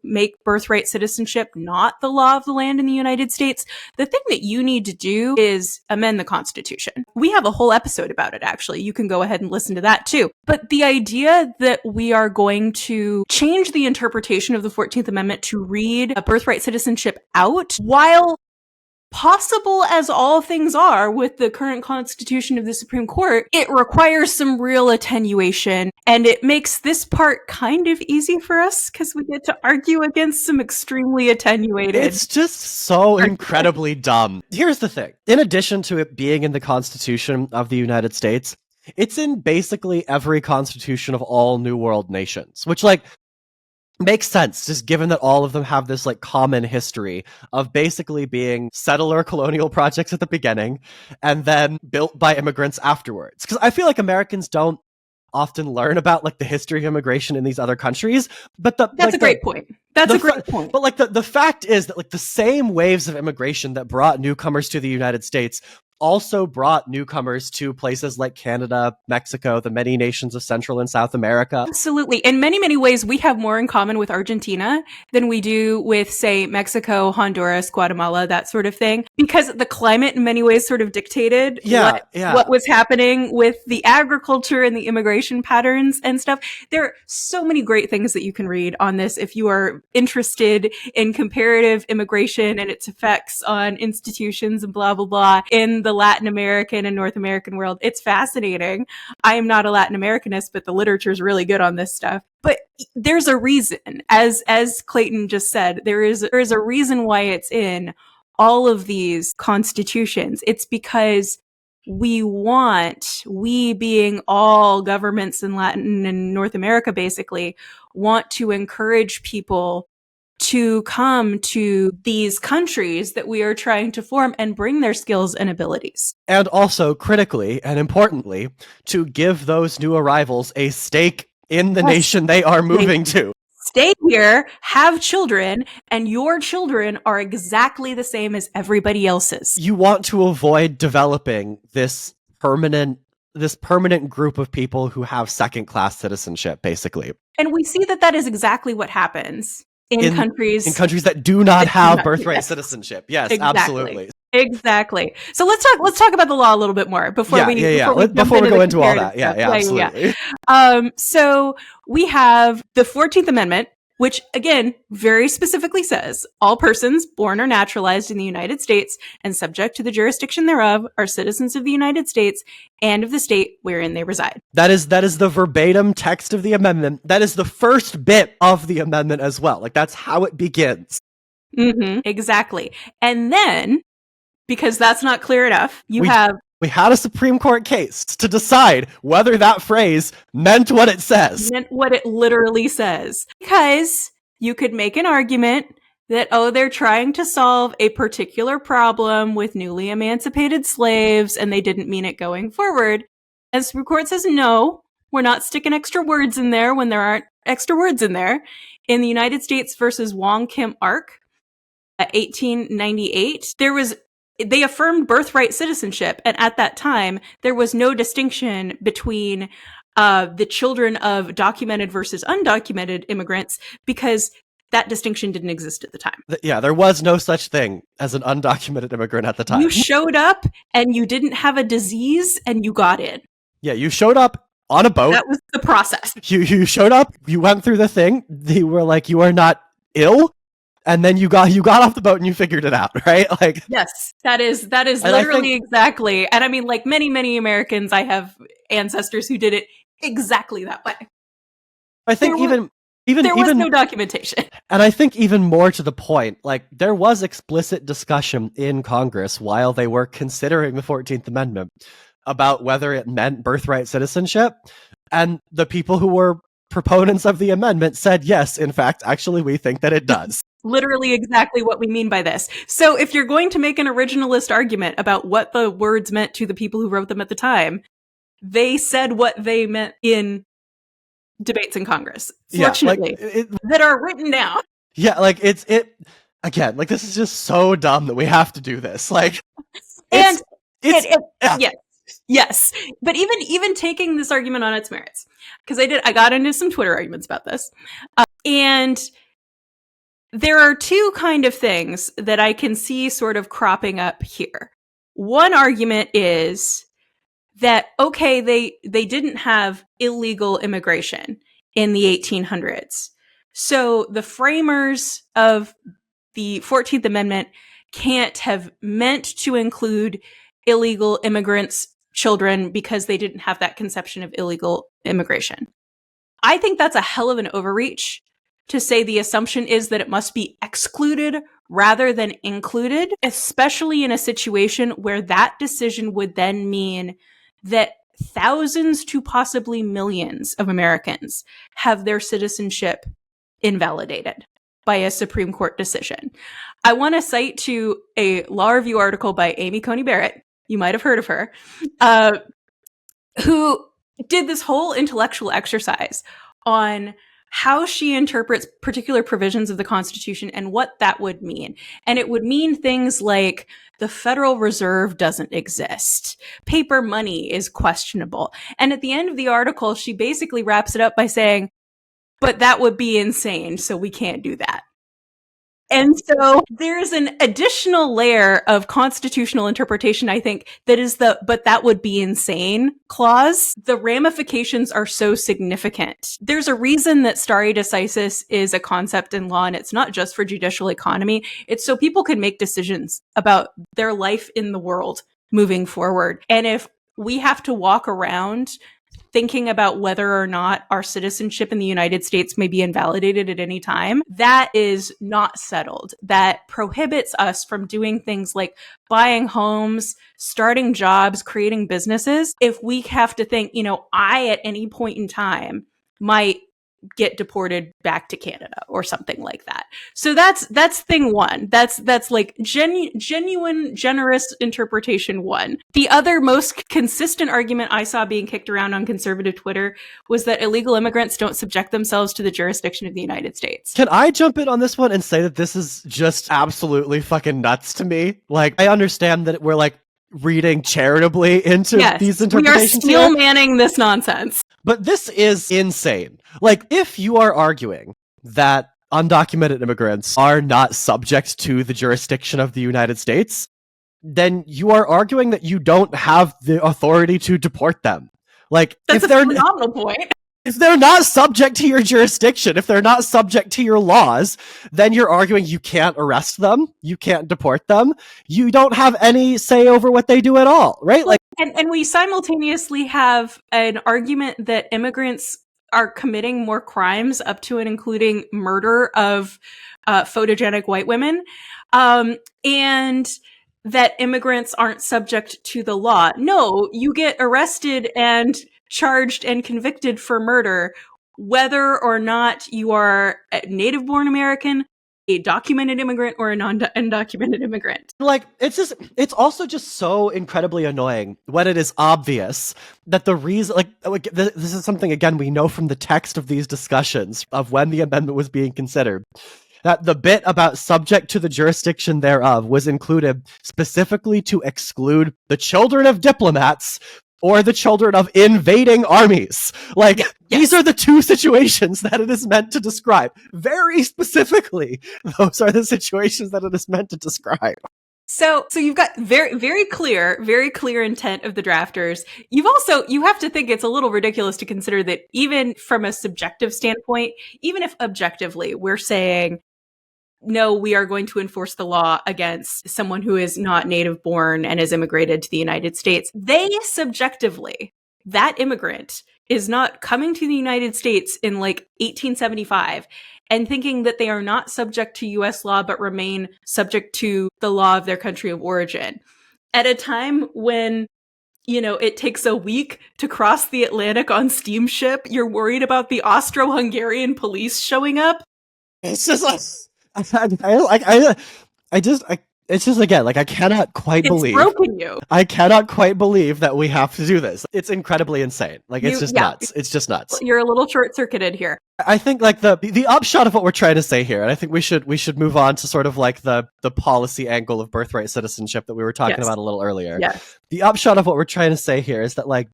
make birthright citizenship not the law of the land in the United States, the thing that you need to do is amend the Constitution. We have a whole episode about it, actually. You can go ahead and listen to that too. But the idea that we are going to change the interpretation of the 14th Amendment to read a birthright citizenship out, while possible as all things are with the current constitution of the Supreme Court, it requires some real attenuation, and it makes this part kind of easy for us because we get to argue against some extremely attenuated. It's just so incredibly dumb. Here's the thing. In addition to it being in the Constitution of the United States, it's in basically every constitution of all New World nations, which, like, makes sense, just given that all of them have this, like, common history of basically being settler colonial projects at the beginning and then built by immigrants afterwards. Because I feel like Americans don't often learn about, like, the history of immigration in these other countries. But that's a great point. That's a great point. But, like, the fact is that, like, the same waves of immigration that brought newcomers to the United States also brought newcomers to places like Canada, Mexico, the many nations of Central and South America. Absolutely. In many, many ways, we have more in common with Argentina than we do with, say, Mexico, Honduras, Guatemala, that sort of thing, because the climate in many ways sort of dictated what was happening with the agriculture and the immigration patterns and stuff. There are so many great things that you can read on this if you are interested in comparative immigration and its effects on institutions and blah, blah, blah in the Latin American and North American world. It's fascinating. I am not a Latin Americanist, but the literature is really good on this stuff. But there's a reason, as Clayton just said, there is a reason why it's in all of these constitutions. It's because we being all governments in Latin and North America, basically, want to encourage people to come to these countries that we are trying to form and bring their skills and abilities. And also, critically and importantly, to give those new arrivals a stake in the nation they are moving to. Stay here, have children, and your children are exactly the same as everybody else's. You want to avoid developing this permanent group of people who have second-class citizenship, basically. And we see that is exactly what happens in countries that do not have birthright citizenship. Yes, exactly. Absolutely. Exactly. So let's talk about the law a little bit more before we go into all that. Yeah, absolutely. So we have the 14th Amendment, which again very specifically says all persons born or naturalized in the United States and subject to the jurisdiction thereof are citizens of the United States and of the state wherein they reside. That is the verbatim text of the amendment. That is the first bit of the amendment as well. Like, that's how it begins. Mm-hmm, exactly. And then, because that's not clear enough, we had a Supreme Court case to decide whether that phrase meant what it says. Meant what it literally says. Because you could make an argument that, they're trying to solve a particular problem with newly emancipated slaves, and they didn't mean it going forward. And the Supreme Court says, no, we're not sticking extra words in there when there aren't extra words in there. In the United States versus Wong Kim Ark, 1898, they affirmed birthright citizenship, and at that time, there was no distinction between the children of documented versus undocumented immigrants because that distinction didn't exist at the time. Yeah, there was no such thing as an undocumented immigrant at the time. You showed up, and you didn't have a disease, and you got in. Yeah, you showed up on a boat. That was the process. You showed up, you went through the thing, they were like, you are not ill, and then you got off the boat and you figured it out, right? Like, yes, that is literally exactly. And I mean, like many Americans, I have ancestors who did it exactly that way. I think there was no documentation. And I think even more to the point, like, there was explicit discussion in Congress while they were considering the 14th Amendment about whether it meant birthright citizenship. And the people who were proponents of the amendment said, yes, in fact, actually, we think that it does. Literally exactly what we mean by this. So if you're going to make an originalist argument about what the words meant to the people who wrote them at the time, they said what they meant in debates in Congress, fortunately, that are written down. Yeah, like again, like, this is just so dumb that we have to do this. Like, And yeah. yes. But even taking this argument on its merits, because I got into some Twitter arguments about this, and there are two kind of things that I can see sort of cropping up here. One argument is that, okay, they didn't have illegal immigration in the 1800s. So the framers of the 14th Amendment can't have meant to include illegal immigrants' children because they didn't have that conception of illegal immigration. I think that's a hell of an overreach to say the assumption is that it must be excluded rather than included, especially in a situation where that decision would then mean that thousands to possibly millions of Americans have their citizenship invalidated by a Supreme Court decision. I want to cite to a law review article by Amy Coney Barrett. You might have heard of her, who did this whole intellectual exercise on how she interprets particular provisions of the Constitution and what that would mean. And it would mean things like the Federal Reserve doesn't exist. Paper money is questionable. And at the end of the article, she basically wraps it up by saying, but that would be insane, so we can't do that. And so there's an additional layer of constitutional interpretation, I think, that is but that would be insane clause. The ramifications are so significant. There's a reason that stare decisis is a concept in law, and it's not just for judicial economy. It's so people can make decisions about their life in the world moving forward. And if we have to walk around thinking about whether or not our citizenship in the United States may be invalidated at any time, that is not settled. That prohibits us from doing things like buying homes, starting jobs, creating businesses. If we have to think, I at any point in time might get deported back to Canada or something like that. So that's thing one. That's like genuine, generous interpretation one. The other most consistent argument I saw being kicked around on conservative Twitter was that illegal immigrants don't subject themselves to the jurisdiction of the United States. Can I jump in on this one and say that this is just absolutely fucking nuts to me? Like, I understand that we're like reading charitably into these interpretations. We are steel manning this nonsense. But this is insane. Like, if you are arguing that undocumented immigrants are not subject to the jurisdiction of the United States, then you are arguing that you don't have the authority to deport them. Like, that's a phenomenal point. If they're not subject to your jurisdiction, if they're not subject to your laws, then you're arguing you can't arrest them, you can't deport them, you don't have any say over what they do at all, right? Like, and we simultaneously have an argument that immigrants are committing more crimes up to and including murder of photogenic white women, and that immigrants aren't subject to the law. No, you get arrested and charged and convicted for murder, whether or not you are a native-born American, a documented immigrant, or a non-undocumented immigrant. Like, it's also just so incredibly annoying when it is obvious that the reason, like this is something, again, we know from the text of these discussions of when the amendment was being considered, that the bit about subject to the jurisdiction thereof was included specifically to exclude the children of diplomats or the children of invading armies. Like, these are the two situations that it is meant to describe. Very specifically, those are the situations that it is meant to describe. So you've got very clear intent of the drafters. You have to think it's a little ridiculous to consider that even from a subjective standpoint, even if objectively we're saying, no, we are going to enforce the law against someone who is not native born and has immigrated to the United States. They subjectively, that immigrant is not coming to the United States in like 1875 and thinking that they are not subject to US law, but remain subject to the law of their country of origin. At a time when, it takes a week to cross the Atlantic on steamship, you're worried about the Austro-Hungarian police showing up? It's just like, It's just, again, like, I cannot quite It's believe. broken you. I cannot quite believe that we have to do this. It's incredibly insane. Like, it's just nuts. It's just nuts. You're a little short-circuited here. I think, like, the upshot of what we're trying to say here, and I think we should move on to sort of like the policy angle of birthright citizenship that we were talking about a little earlier. Yes. The upshot of what we're trying to say here is that, like,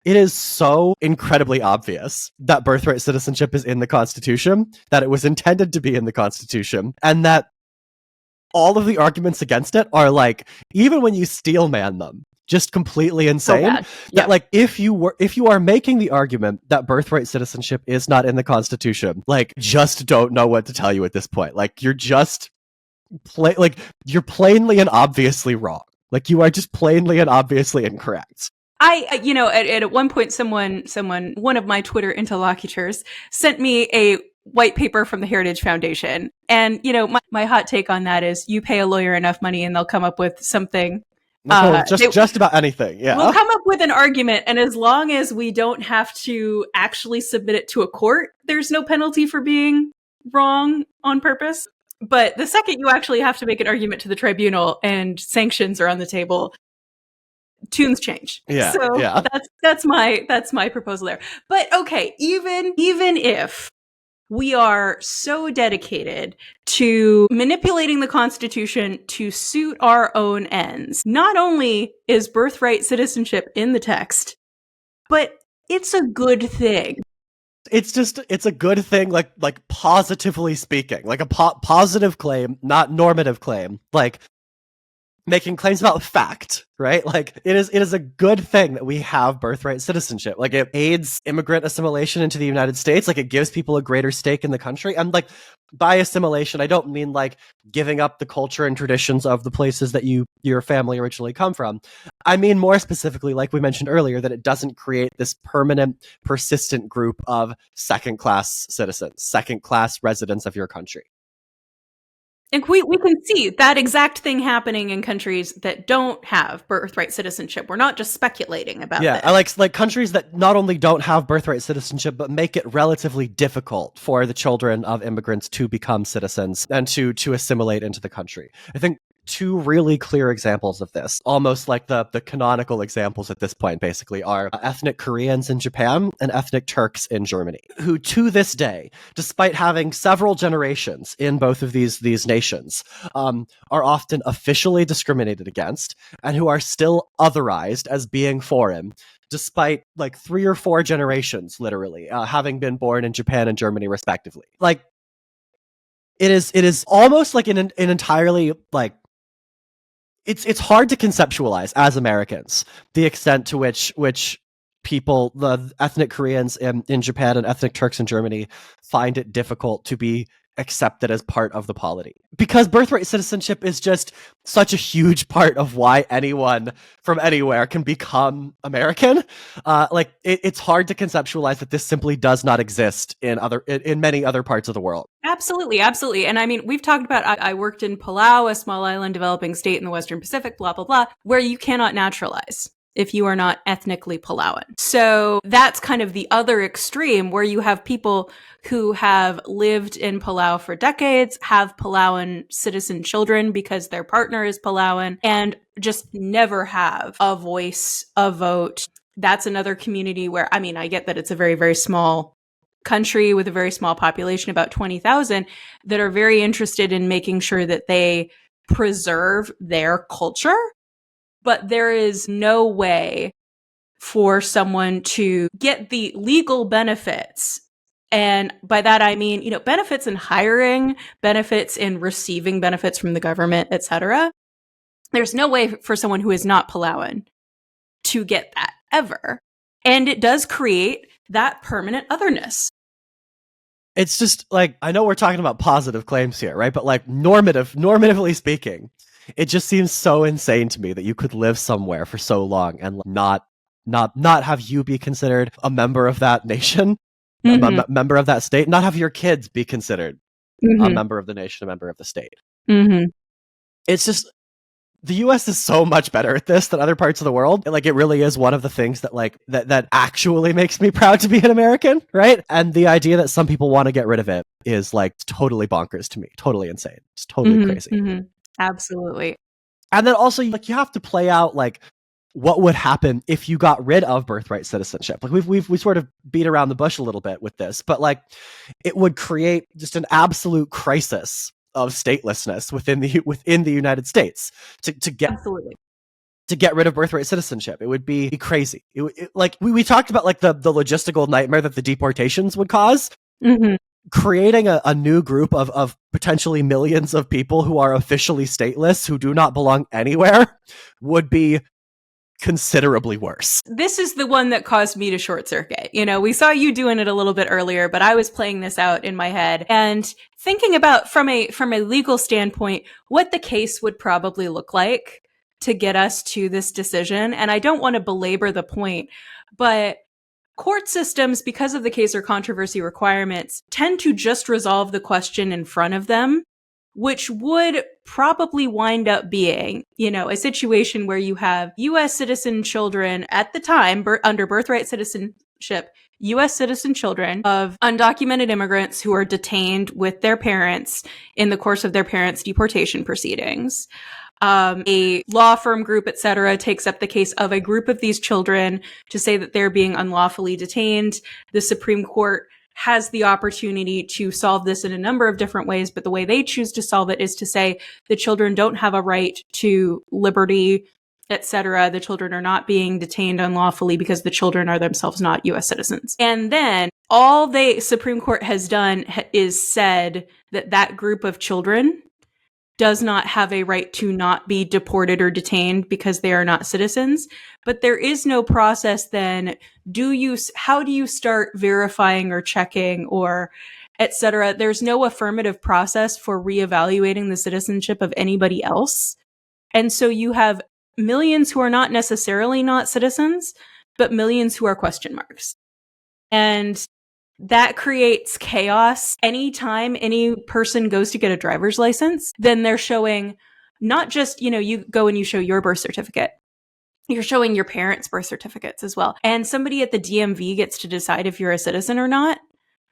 it is so incredibly obvious that birthright citizenship is in the Constitution, that it was intended to be in the Constitution, and that all of the arguments against it are, like, even when you steel man them, just completely insane. That, like, if you are making the argument that birthright citizenship is not in the Constitution, like, just don't know what to tell you at this point. Like, you're just you're plainly and obviously wrong. Like, you are just plainly and obviously incorrect. At one point, one of my Twitter interlocutors sent me a white paper from the Heritage Foundation. And, my hot take on that is you pay a lawyer enough money and they'll come up with something. Just about anything. Yeah. We'll come up with an argument. And as long as we don't have to actually submit it to a court, there's no penalty for being wrong on purpose. But the second you actually have to make an argument to the tribunal and sanctions are on the table, tunes change. Yeah. So that's my proposal there. But okay, even if we are so dedicated to manipulating the Constitution to suit our own ends, not only is birthright citizenship in the text, but it's a good thing. It's a good thing, like positively speaking, like a positive claim, not normative claim, like making claims about fact, right? Like, it is a good thing that we have birthright citizenship. Like, it aids immigrant assimilation into the United States. Like, it gives people a greater stake in the country. And, like, by assimilation, I don't mean like giving up the culture and traditions of the places that your family originally come from. I mean more specifically, like we mentioned earlier, that it doesn't create this permanent, persistent group of second-class citizens, second-class residents of your country. And we can see that exact thing happening in countries that don't have birthright citizenship. We're not just speculating about this. I like countries that not only don't have birthright citizenship, but make it relatively difficult for the children of immigrants to become citizens and to assimilate into the country. I think two really clear examples of this, almost like the canonical examples at this point, basically, are ethnic Koreans in Japan and ethnic Turks in Germany, who to this day, despite having several generations in both of these nations, are often officially discriminated against and who are still otherized as being foreign, despite like 3 or 4 generations, literally, having been born in Japan and Germany, respectively. Like, it is almost like an entirely, like, it's hard to conceptualize as Americans the extent to which people, the ethnic Koreans in Japan and ethnic Turks in Germany, find it difficult to be accepted as part of the polity. Because birthright citizenship is just such a huge part of why anyone from anywhere can become American. It's hard to conceptualize that this simply does not exist in many other parts of the world. Absolutely. And I mean, we've talked about, I worked in Palau, a small island developing state in the Western Pacific, blah, blah, blah, where you cannot naturalize if you are not ethnically Palauan. So that's kind of the other extreme, where you have people who have lived in Palau for decades, have Palauan citizen children because their partner is Palauan, and just never have a voice, a vote. That's another community where, I mean, I get that it's a very, very small country with a very small population, about 20,000, that are very interested in making sure that they preserve their culture. But there is no way for someone to get the legal benefits. And by that, I mean, benefits in hiring, benefits in receiving benefits from the government, etc. There's no way for someone who is not Palauan to get that ever. And it does create that permanent otherness. It's just like, I know we're talking about positive claims here, right? But like normatively speaking, it just seems so insane to me that you could live somewhere for so long and not have you be considered a member of that nation, a member of that state, not have your kids be considered a member of the nation, a member of the state. It's just, the US is so much better at this than other parts of the world. Like, it really is one of the things that that actually makes me proud to be an American, right? And the idea that some people want to get rid of it is like totally bonkers to me, totally insane. It's totally crazy. Absolutely. And then also, like, you have to play out, like, what would happen if you got rid of birthright citizenship. Like, we sort of beat around the bush a little bit with this, but like, it would create just an absolute crisis of statelessness within the United States to get Absolutely. to get rid of birthright citizenship. It would be crazy. Like, we talked about, like, the logistical nightmare that the deportations would cause. Mm-hmm. Creating a new group of potentially millions of people who are officially stateless, who do not belong anywhere, would be considerably worse. This is the one that caused me to short circuit. You know, we saw you doing it a little bit earlier, but I was playing this out in my head and thinking about from a legal standpoint what the case would probably look like to get us to this decision. And I don't want to belabor the point, but court systems, because of the case or controversy requirements, tend to just resolve the question in front of them, which would probably wind up being, you know, a situation where you have U.S. citizen children at the time under birthright citizenship, U.S. citizen children of undocumented immigrants who are detained with their parents in the course of their parents' deportation proceedings. A law firm group, et cetera, takes up the case of a group of these children to say that they're being unlawfully detained. The Supreme Court has the opportunity to solve this in a number of different ways, but the way they choose to solve it is to say the children don't have a right to liberty, et cetera. The children are not being detained unlawfully because the children are themselves not U.S. citizens. And then all the Supreme Court has done is said that that group of children does not have a right to not be deported or detained because they are not citizens. But there is no process then. How do you start verifying or checking or et cetera? There's no affirmative process for reevaluating the citizenship of anybody else. And so you have millions who are not necessarily not citizens, but millions who are question marks. And that creates chaos. Anytime any person goes to get a driver's license, then they're showing not just, you know, you go and you show your birth certificate. You're showing your parents' birth certificates as well. And somebody at the DMV gets to decide if you're a citizen or not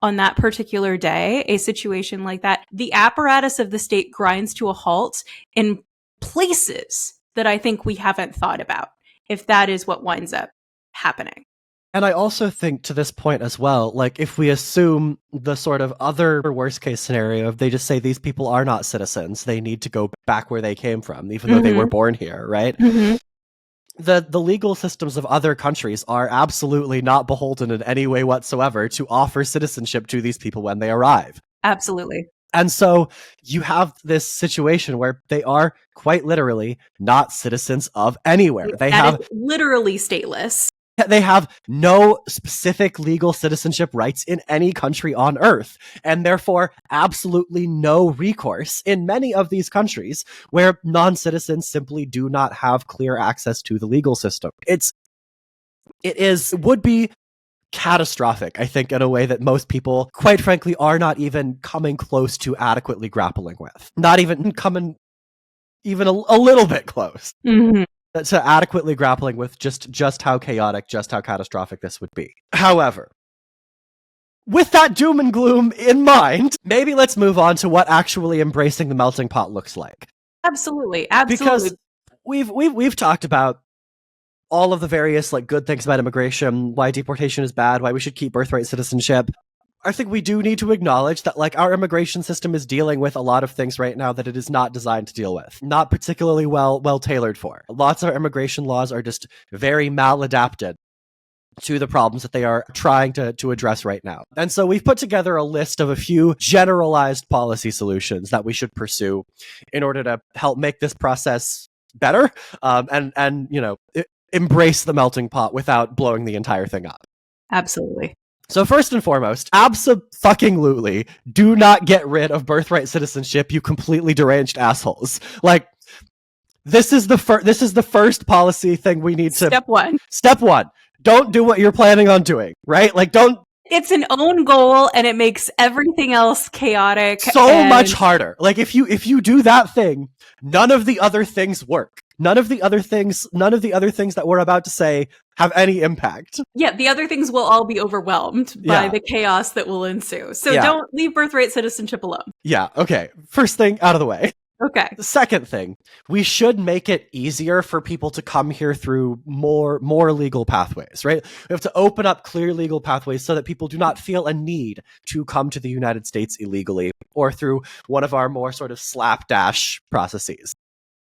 on that particular day, a situation like that. The apparatus of the state grinds to a halt in places that I think we haven't thought about, if that is what winds up happening. And I also think, to this point as well, like, if we assume the sort of other worst case scenario, if they just say these people are not citizens, they need to go back where they came from, even though they were born here, right? The legal systems of other countries are absolutely not beholden in any way whatsoever to offer citizenship to these people when they arrive. Absolutely. And so you have this situation where they are quite literally not citizens of anywhere. They have literally stateless. They have no specific legal citizenship rights in any country on earth, and therefore absolutely no recourse in many of these countries where non-citizens simply do not have clear access to the legal system. It would be catastrophic, I think, in a way that most people, quite frankly, are not even coming close to adequately grappling with. Not even coming even a little bit close. To adequately grappling with just how chaotic, just how catastrophic this would be. However, with that doom and gloom in mind, maybe let's move on to what actually embracing the melting pot looks like. Absolutely. Because we've talked about all of the various, like, good things about immigration, why deportation is bad, why we should keep birthright citizenship. I think we do need to acknowledge that, like, our immigration system is dealing with a lot of things right now that it is not designed to deal with. Not particularly well tailored for. Lots of our immigration laws are just very maladapted to the problems that they are trying to address right now. And so we've put together a list of a few generalized policy solutions that we should pursue in order to help make this process better, and you know, embrace the melting pot without blowing the entire thing up. Absolutely. So first and foremost, abso-fucking-lutely, do not get rid of birthright citizenship, you completely deranged assholes. Like, this is the first policy thing we need to... Step one. Don't do what you're planning on doing, right? Like, don't... It's an own goal, and it makes everything else chaotic. So much harder. Like, if you do that thing, none of the other things work. None of the other things that we're about to say have any impact. Yeah, the other things will all be overwhelmed by the chaos that will ensue. So don't leave birthright citizenship alone. Yeah, okay. First thing out of the way. Okay. The second thing, we should make it easier for people to come here through more legal pathways, right? We have to open up clear legal pathways so that people do not feel a need to come to the United States illegally or through one of our more sort of slapdash processes.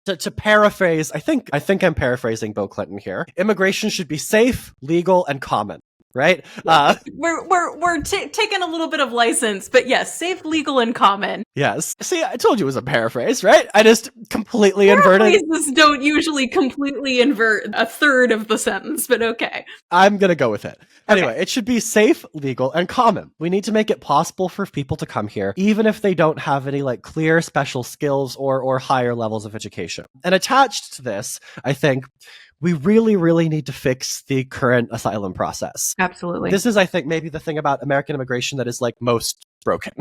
To paraphrase, I think I'm paraphrasing Bill Clinton here. Immigration should be safe, legal, and common, right? We're taking a little bit of license, but yes, safe, legal, and common. Yes. See, I told you it was a paraphrase, right? I just completely inverted. Paraphrases don't usually completely invert a third of the sentence, but okay. I'm going to go with it. Anyway, It should be safe, legal, and common. We need to make it possible for people to come here, even if they don't have any like clear special skills or higher levels of education. And attached to this, I think we really, really need to fix the current asylum process. Absolutely. This is, I think, maybe the thing about American immigration that is like most broken.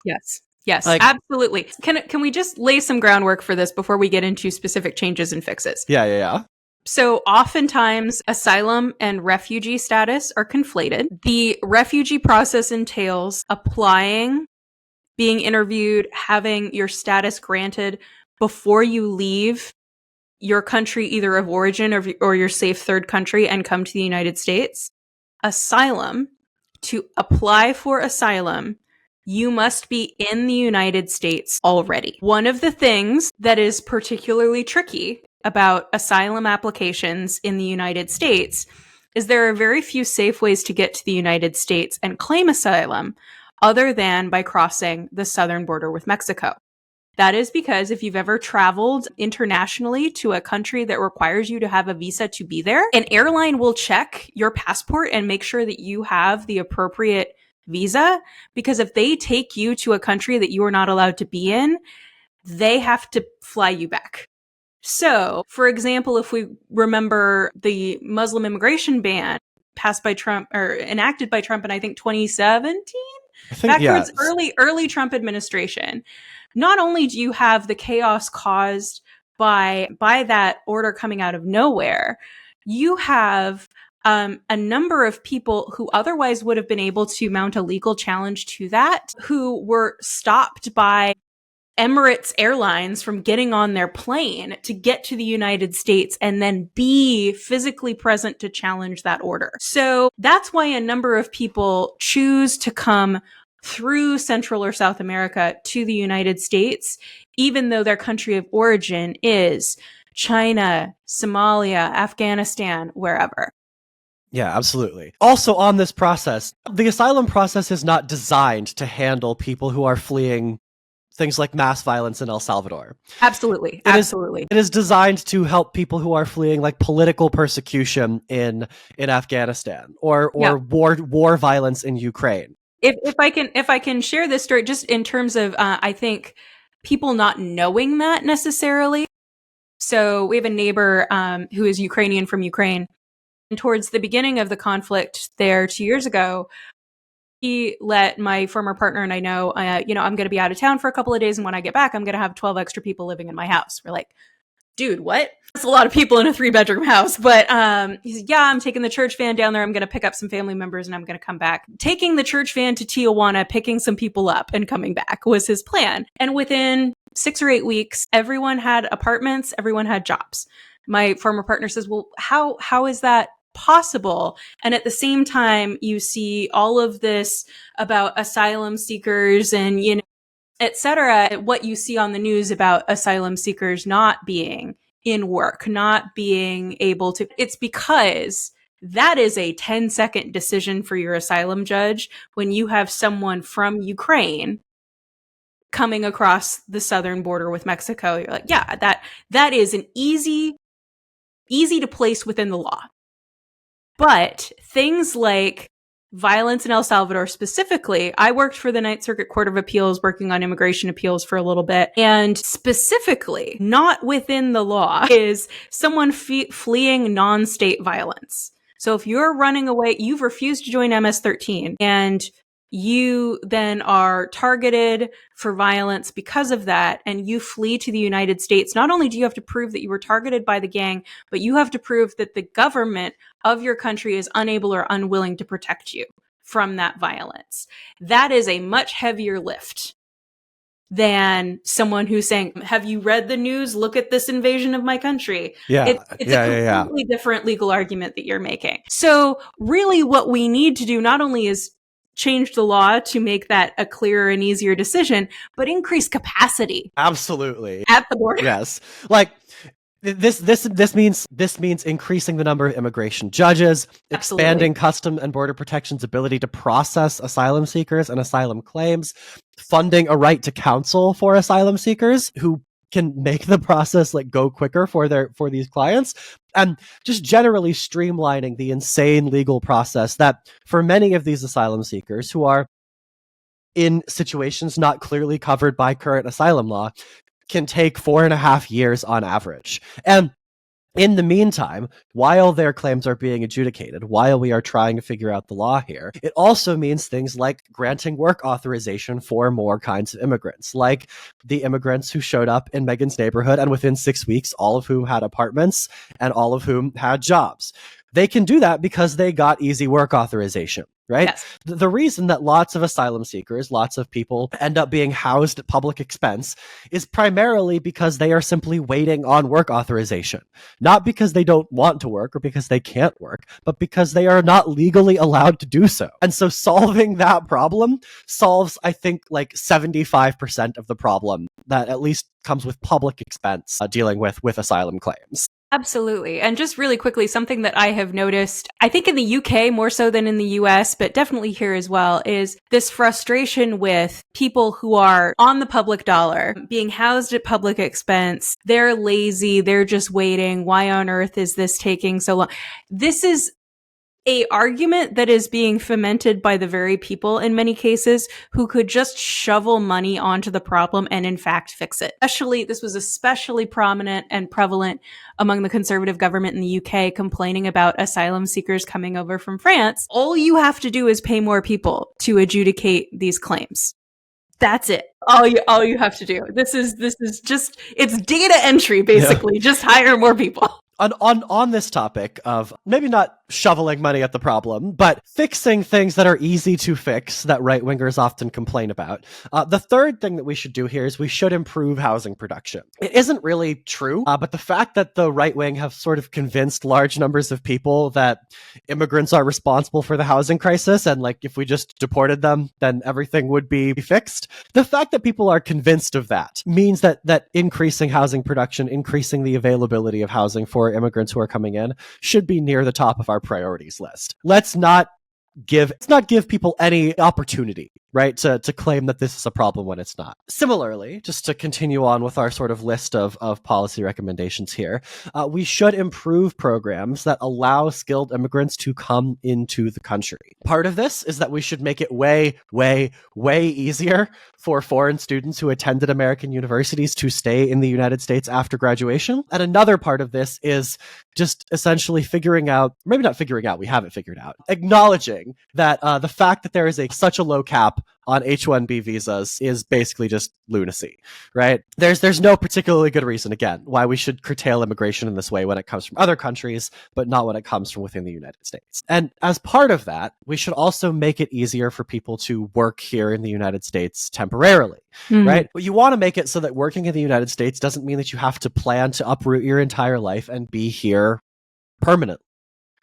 Yes. Yes, absolutely. Can we just lay some groundwork for this before we get into specific changes and fixes? Yeah. So oftentimes asylum and refugee status are conflated. The refugee process entails applying, being interviewed, having your status granted before you leave your country, either of origin or your safe third country, and come to the United States. Asylum, to apply for asylum, you must be in the United States already. One of the things that is particularly tricky about asylum applications in the United States is there are very few safe ways to get to the United States and claim asylum other than by crossing the southern border with Mexico. That is because if you've ever traveled internationally to a country that requires you to have a visa to be there, an airline will check your passport and make sure that you have the appropriate visa, because if they take you to a country that you are not allowed to be in, they have to fly you back. So, for example, if we remember the Muslim immigration ban passed by Trump or enacted by Trump in, I think, 2017, backwards, early Trump administration. Not only do you have the chaos caused by that order coming out of nowhere, you have a number of people who otherwise would have been able to mount a legal challenge to that, who were stopped by Emirates Airlines from getting on their plane to get to the United States and then be physically present to challenge that order. So that's why a number of people choose to come through Central or South America to the United States, even though their country of origin is China, Somalia, Afghanistan, wherever. Yeah, absolutely. Also on this process, the asylum process is not designed to handle people who are fleeing things like mass violence in El Salvador. Absolutely. It is designed to help people who are fleeing like political persecution in Afghanistan or war violence in Ukraine. If I can share this story just in terms of I think people not knowing that necessarily. So we have a neighbor who is Ukrainian from Ukraine. And towards the beginning of the conflict there 2 years ago, he let my former partner and I know, I'm going to be out of town for a couple of days. And when I get back, I'm going to have 12 extra people living in my house. We're like, dude, what? That's a lot of people in a 3-bedroom house. But he said, yeah, I'm taking the church van down there. I'm going to pick up some family members and I'm going to come back. Taking the church van to Tijuana, picking some people up and coming back was his plan. And within 6 or 8 weeks, everyone had apartments, everyone had jobs. My former partner says, well, how is that possible? And at the same time, you see all of this about asylum seekers and, et cetera, what you see on the news about asylum seekers not being in work, not being able to. It's because that is a 10-second decision for your asylum judge when you have someone from Ukraine coming across the southern border with Mexico. You're like, yeah, that is an easy to place within the law. But things like violence in El Salvador specifically, I worked for the Ninth Circuit Court of Appeals working on immigration appeals for a little bit. And specifically, not within the law, is someone fleeing non-state violence. So if you're running away, you've refused to join MS-13 and you then are targeted for violence because of that, and you flee to the United States, not only do you have to prove that you were targeted by the gang, but you have to prove that the government of your country is unable or unwilling to protect you from that violence. That is a much heavier lift than someone who's saying, have you read the news? Look at this invasion of my country. It's a completely different legal argument that you're making. So really what we need to do not only is change the law to make that a clearer and easier decision, but increase capacity. Absolutely. At the border. Yes. Like, this means increasing the number of immigration judges, expanding Custom and Border Protection's ability to process asylum seekers and asylum claims, funding a right to counsel for asylum seekers who can make the process like go quicker for these clients, and just generally streamlining the insane legal process that for many of these asylum seekers who are in situations not clearly covered by current asylum law can take 4.5 years on average. And in the meantime, while their claims are being adjudicated, while we are trying to figure out the law here, it also means things like granting work authorization for more kinds of immigrants, like the immigrants who showed up in Megan's neighborhood and within 6 weeks, all of whom had apartments and all of whom had jobs. They can do that because they got easy work authorization, right? Yes. The reason that lots of asylum seekers, lots of people end up being housed at public expense is primarily because they are simply waiting on work authorization. Not because they don't want to work or because they can't work, but because they are not legally allowed to do so. And so solving that problem solves, I think, like 75% of the problem that at least comes with public expense dealing with asylum claims. Absolutely. And just really quickly, something that I have noticed, I think in the UK more so than in the US, but definitely here as well, is this frustration with people who are on the public dollar, being housed at public expense. They're lazy. They're just waiting. Why on earth is this taking so long? This is a argument that is being fomented by the very people in many cases who could just shovel money onto the problem and in fact fix it. This was especially prominent and prevalent among the conservative government in the UK complaining about asylum seekers coming over from France. All you have to do is pay more people to adjudicate these claims. That's it. All you have to do. This is just, it's data entry basically. Yeah. Just hire more people. On this topic of maybe not shoveling money at the problem, but fixing things that are easy to fix that right-wingers often complain about. The third thing that we should do here is we should improve housing production. It isn't really true, but the fact that the right wing have sort of convinced large numbers of people that immigrants are responsible for the housing crisis and like if we just deported them, then everything would be fixed. The fact that people are convinced of that means that increasing housing production, increasing the availability of housing for immigrants who are coming in should be near the top of our priorities list. Let's not give people any opportunity, right, to claim that this is a problem when it's not. Similarly, just to continue on with our sort of list of policy recommendations here, we should improve programs that allow skilled immigrants to come into the country. Part of this is that we should make it way, way, way easier for foreign students who attended American universities to stay in the United States after graduation. And another part of this is just essentially we haven't figured out, acknowledging that the fact that there is such a low cap on H-1B visas is basically just lunacy, right? There's no particularly good reason, again, why we should curtail immigration in this way when it comes from other countries, but not when it comes from within the United States. And as part of that, we should also make it easier for people to work here in the United States temporarily, right? But you want to make it so that working in the United States doesn't mean that you have to plan to uproot your entire life and be here permanently.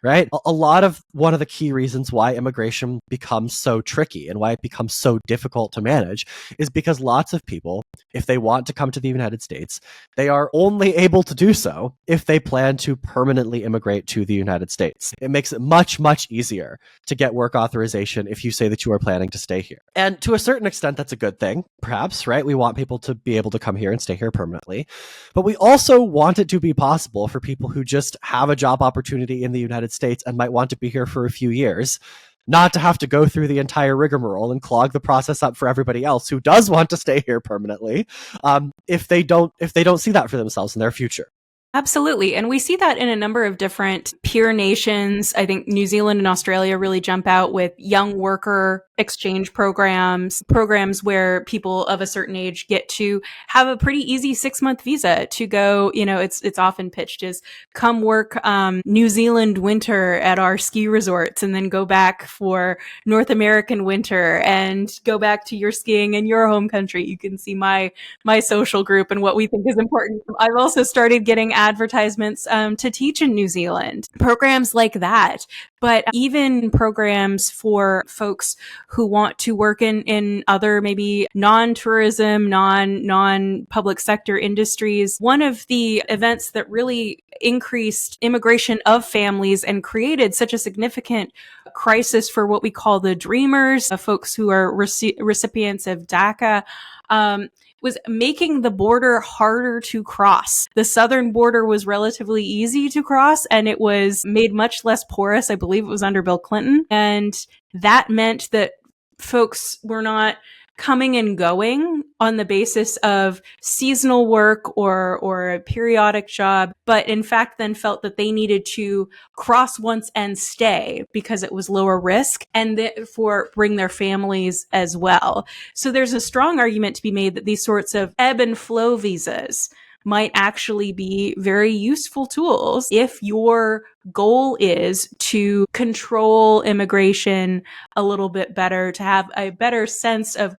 Right? One of the key reasons why immigration becomes so tricky and why it becomes so difficult to manage is because lots of people, if they want to come to the United States, they are only able to do so if they plan to permanently immigrate to the United States. It makes it much, much easier to get work authorization if you say that you are planning to stay here. And to a certain extent, that's a good thing, perhaps, right? We want people to be able to come here and stay here permanently. But we also want it to be possible for people who just have a job opportunity in the United States and might want to be here for a few years, not to have to go through the entire rigmarole and clog the process up for everybody else who does want to stay here permanently, if they don't see that for themselves in their future. Absolutely. And we see that in a number of different peer nations. I think New Zealand and Australia really jump out with young worker exchange programs where people of a certain age get to have a pretty easy 6-month visa to go, it's often pitched as come work New Zealand winter at our ski resorts and then go back for North American winter and go back to your skiing in your home country. You can see my social group and what we think is important. I've also started getting advertisements to teach in New Zealand, programs like that. But even programs for folks who want to work in other maybe non-tourism, non-public sector industries. One of the events that really increased immigration of families and created such a significant crisis for what we call the dreamers, folks who are recipients of DACA, was making the border harder to cross. The southern border was relatively easy to cross, and it was made much less porous. I believe it was under Bill Clinton. And that meant that folks were not coming and going on the basis of seasonal work or a periodic job, but in fact then felt that they needed to cross once and stay because it was lower risk and therefore bring their families as well. So there's a strong argument to be made that these sorts of ebb and flow visas might actually be very useful tools if your goal is to control immigration a little bit better, to have a better sense of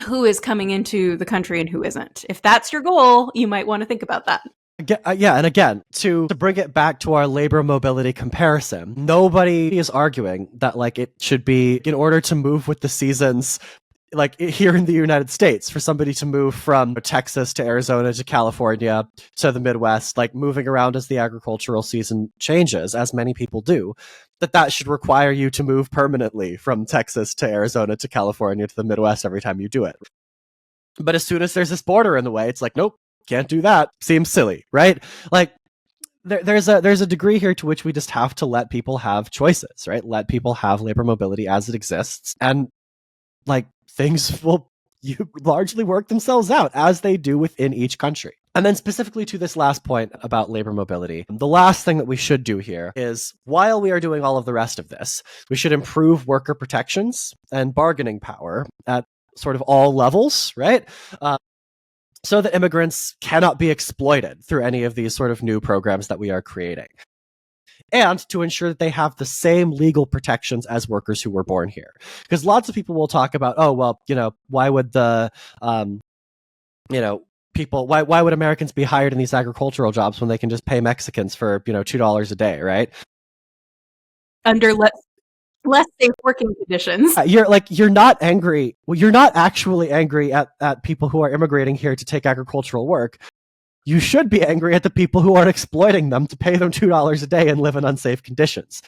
who is coming into the country and who isn't. If that's your goal, you might want to think about that. Yeah, and again, to bring it back to our labor mobility comparison, nobody is arguing that it should be, in order to move with the seasons, here in the United States, for somebody to move from Texas to Arizona to California to the Midwest, moving around as the agricultural season changes, as many people do, that should require you to move permanently from Texas to Arizona to California to the Midwest every time you do it. But as soon as there's this border in the way, it's nope, can't do that. Seems silly, right? There's a degree here to which we just have to let people have choices, right? Let people have labor mobility as it exists, and things will largely work themselves out as they do within each country. And then specifically to this last point about labor mobility, the last thing that we should do here is, while we are doing all of the rest of this, we should improve worker protections and bargaining power at sort of all levels, right? So that immigrants cannot be exploited through any of these sort of new programs that we are creating. And to ensure that they have the same legal protections as workers who were born here. Because lots of people will talk about, why would why would Americans be hired in these agricultural jobs when they can just pay Mexicans for, $2 a day, right? Under less safe working conditions. You're not angry. Well, you're not actually angry at people who are immigrating here to take agricultural work. You should be angry at the people who are exploiting them to pay them $2 a day and live in unsafe conditions.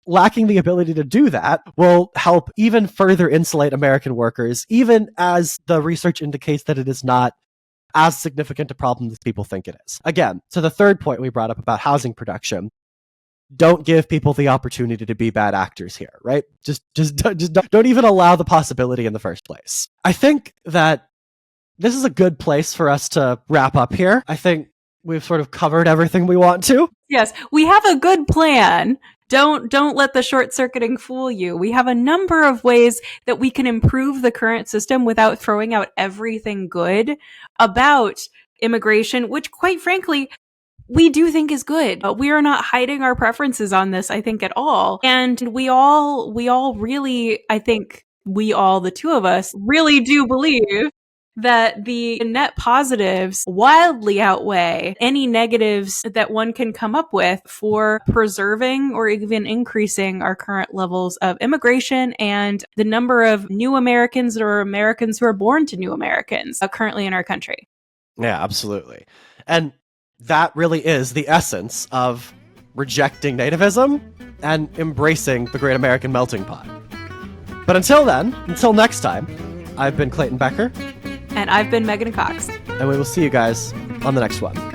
Lacking the ability to do that will help even further insulate American workers, even as the research indicates that it is not as significant a problem as people think it is. Again, to the third point we brought up about housing production, don't give people the opportunity to be bad actors here, right? Just don't even allow the possibility in the first place. I think that this is a good place for us to wrap up here. I think we've sort of covered everything we want to. Yes, we have a good plan. Don't let the short-circuiting fool you. We have a number of ways that we can improve the current system without throwing out everything good about immigration, which, quite frankly, we do think is good. We are not hiding our preferences on this, I think, at all. And we all really, I think the two of us, really do believe that the net positives wildly outweigh any negatives that one can come up with for preserving or even increasing our current levels of immigration and the number of new Americans or Americans who are born to new Americans currently in our country. Yeah, absolutely. And that really is the essence of rejecting nativism and embracing the great American melting pot. But until next time, I've been Clayton Becker. And I've been Megan Cox. And we will see you guys on the next one.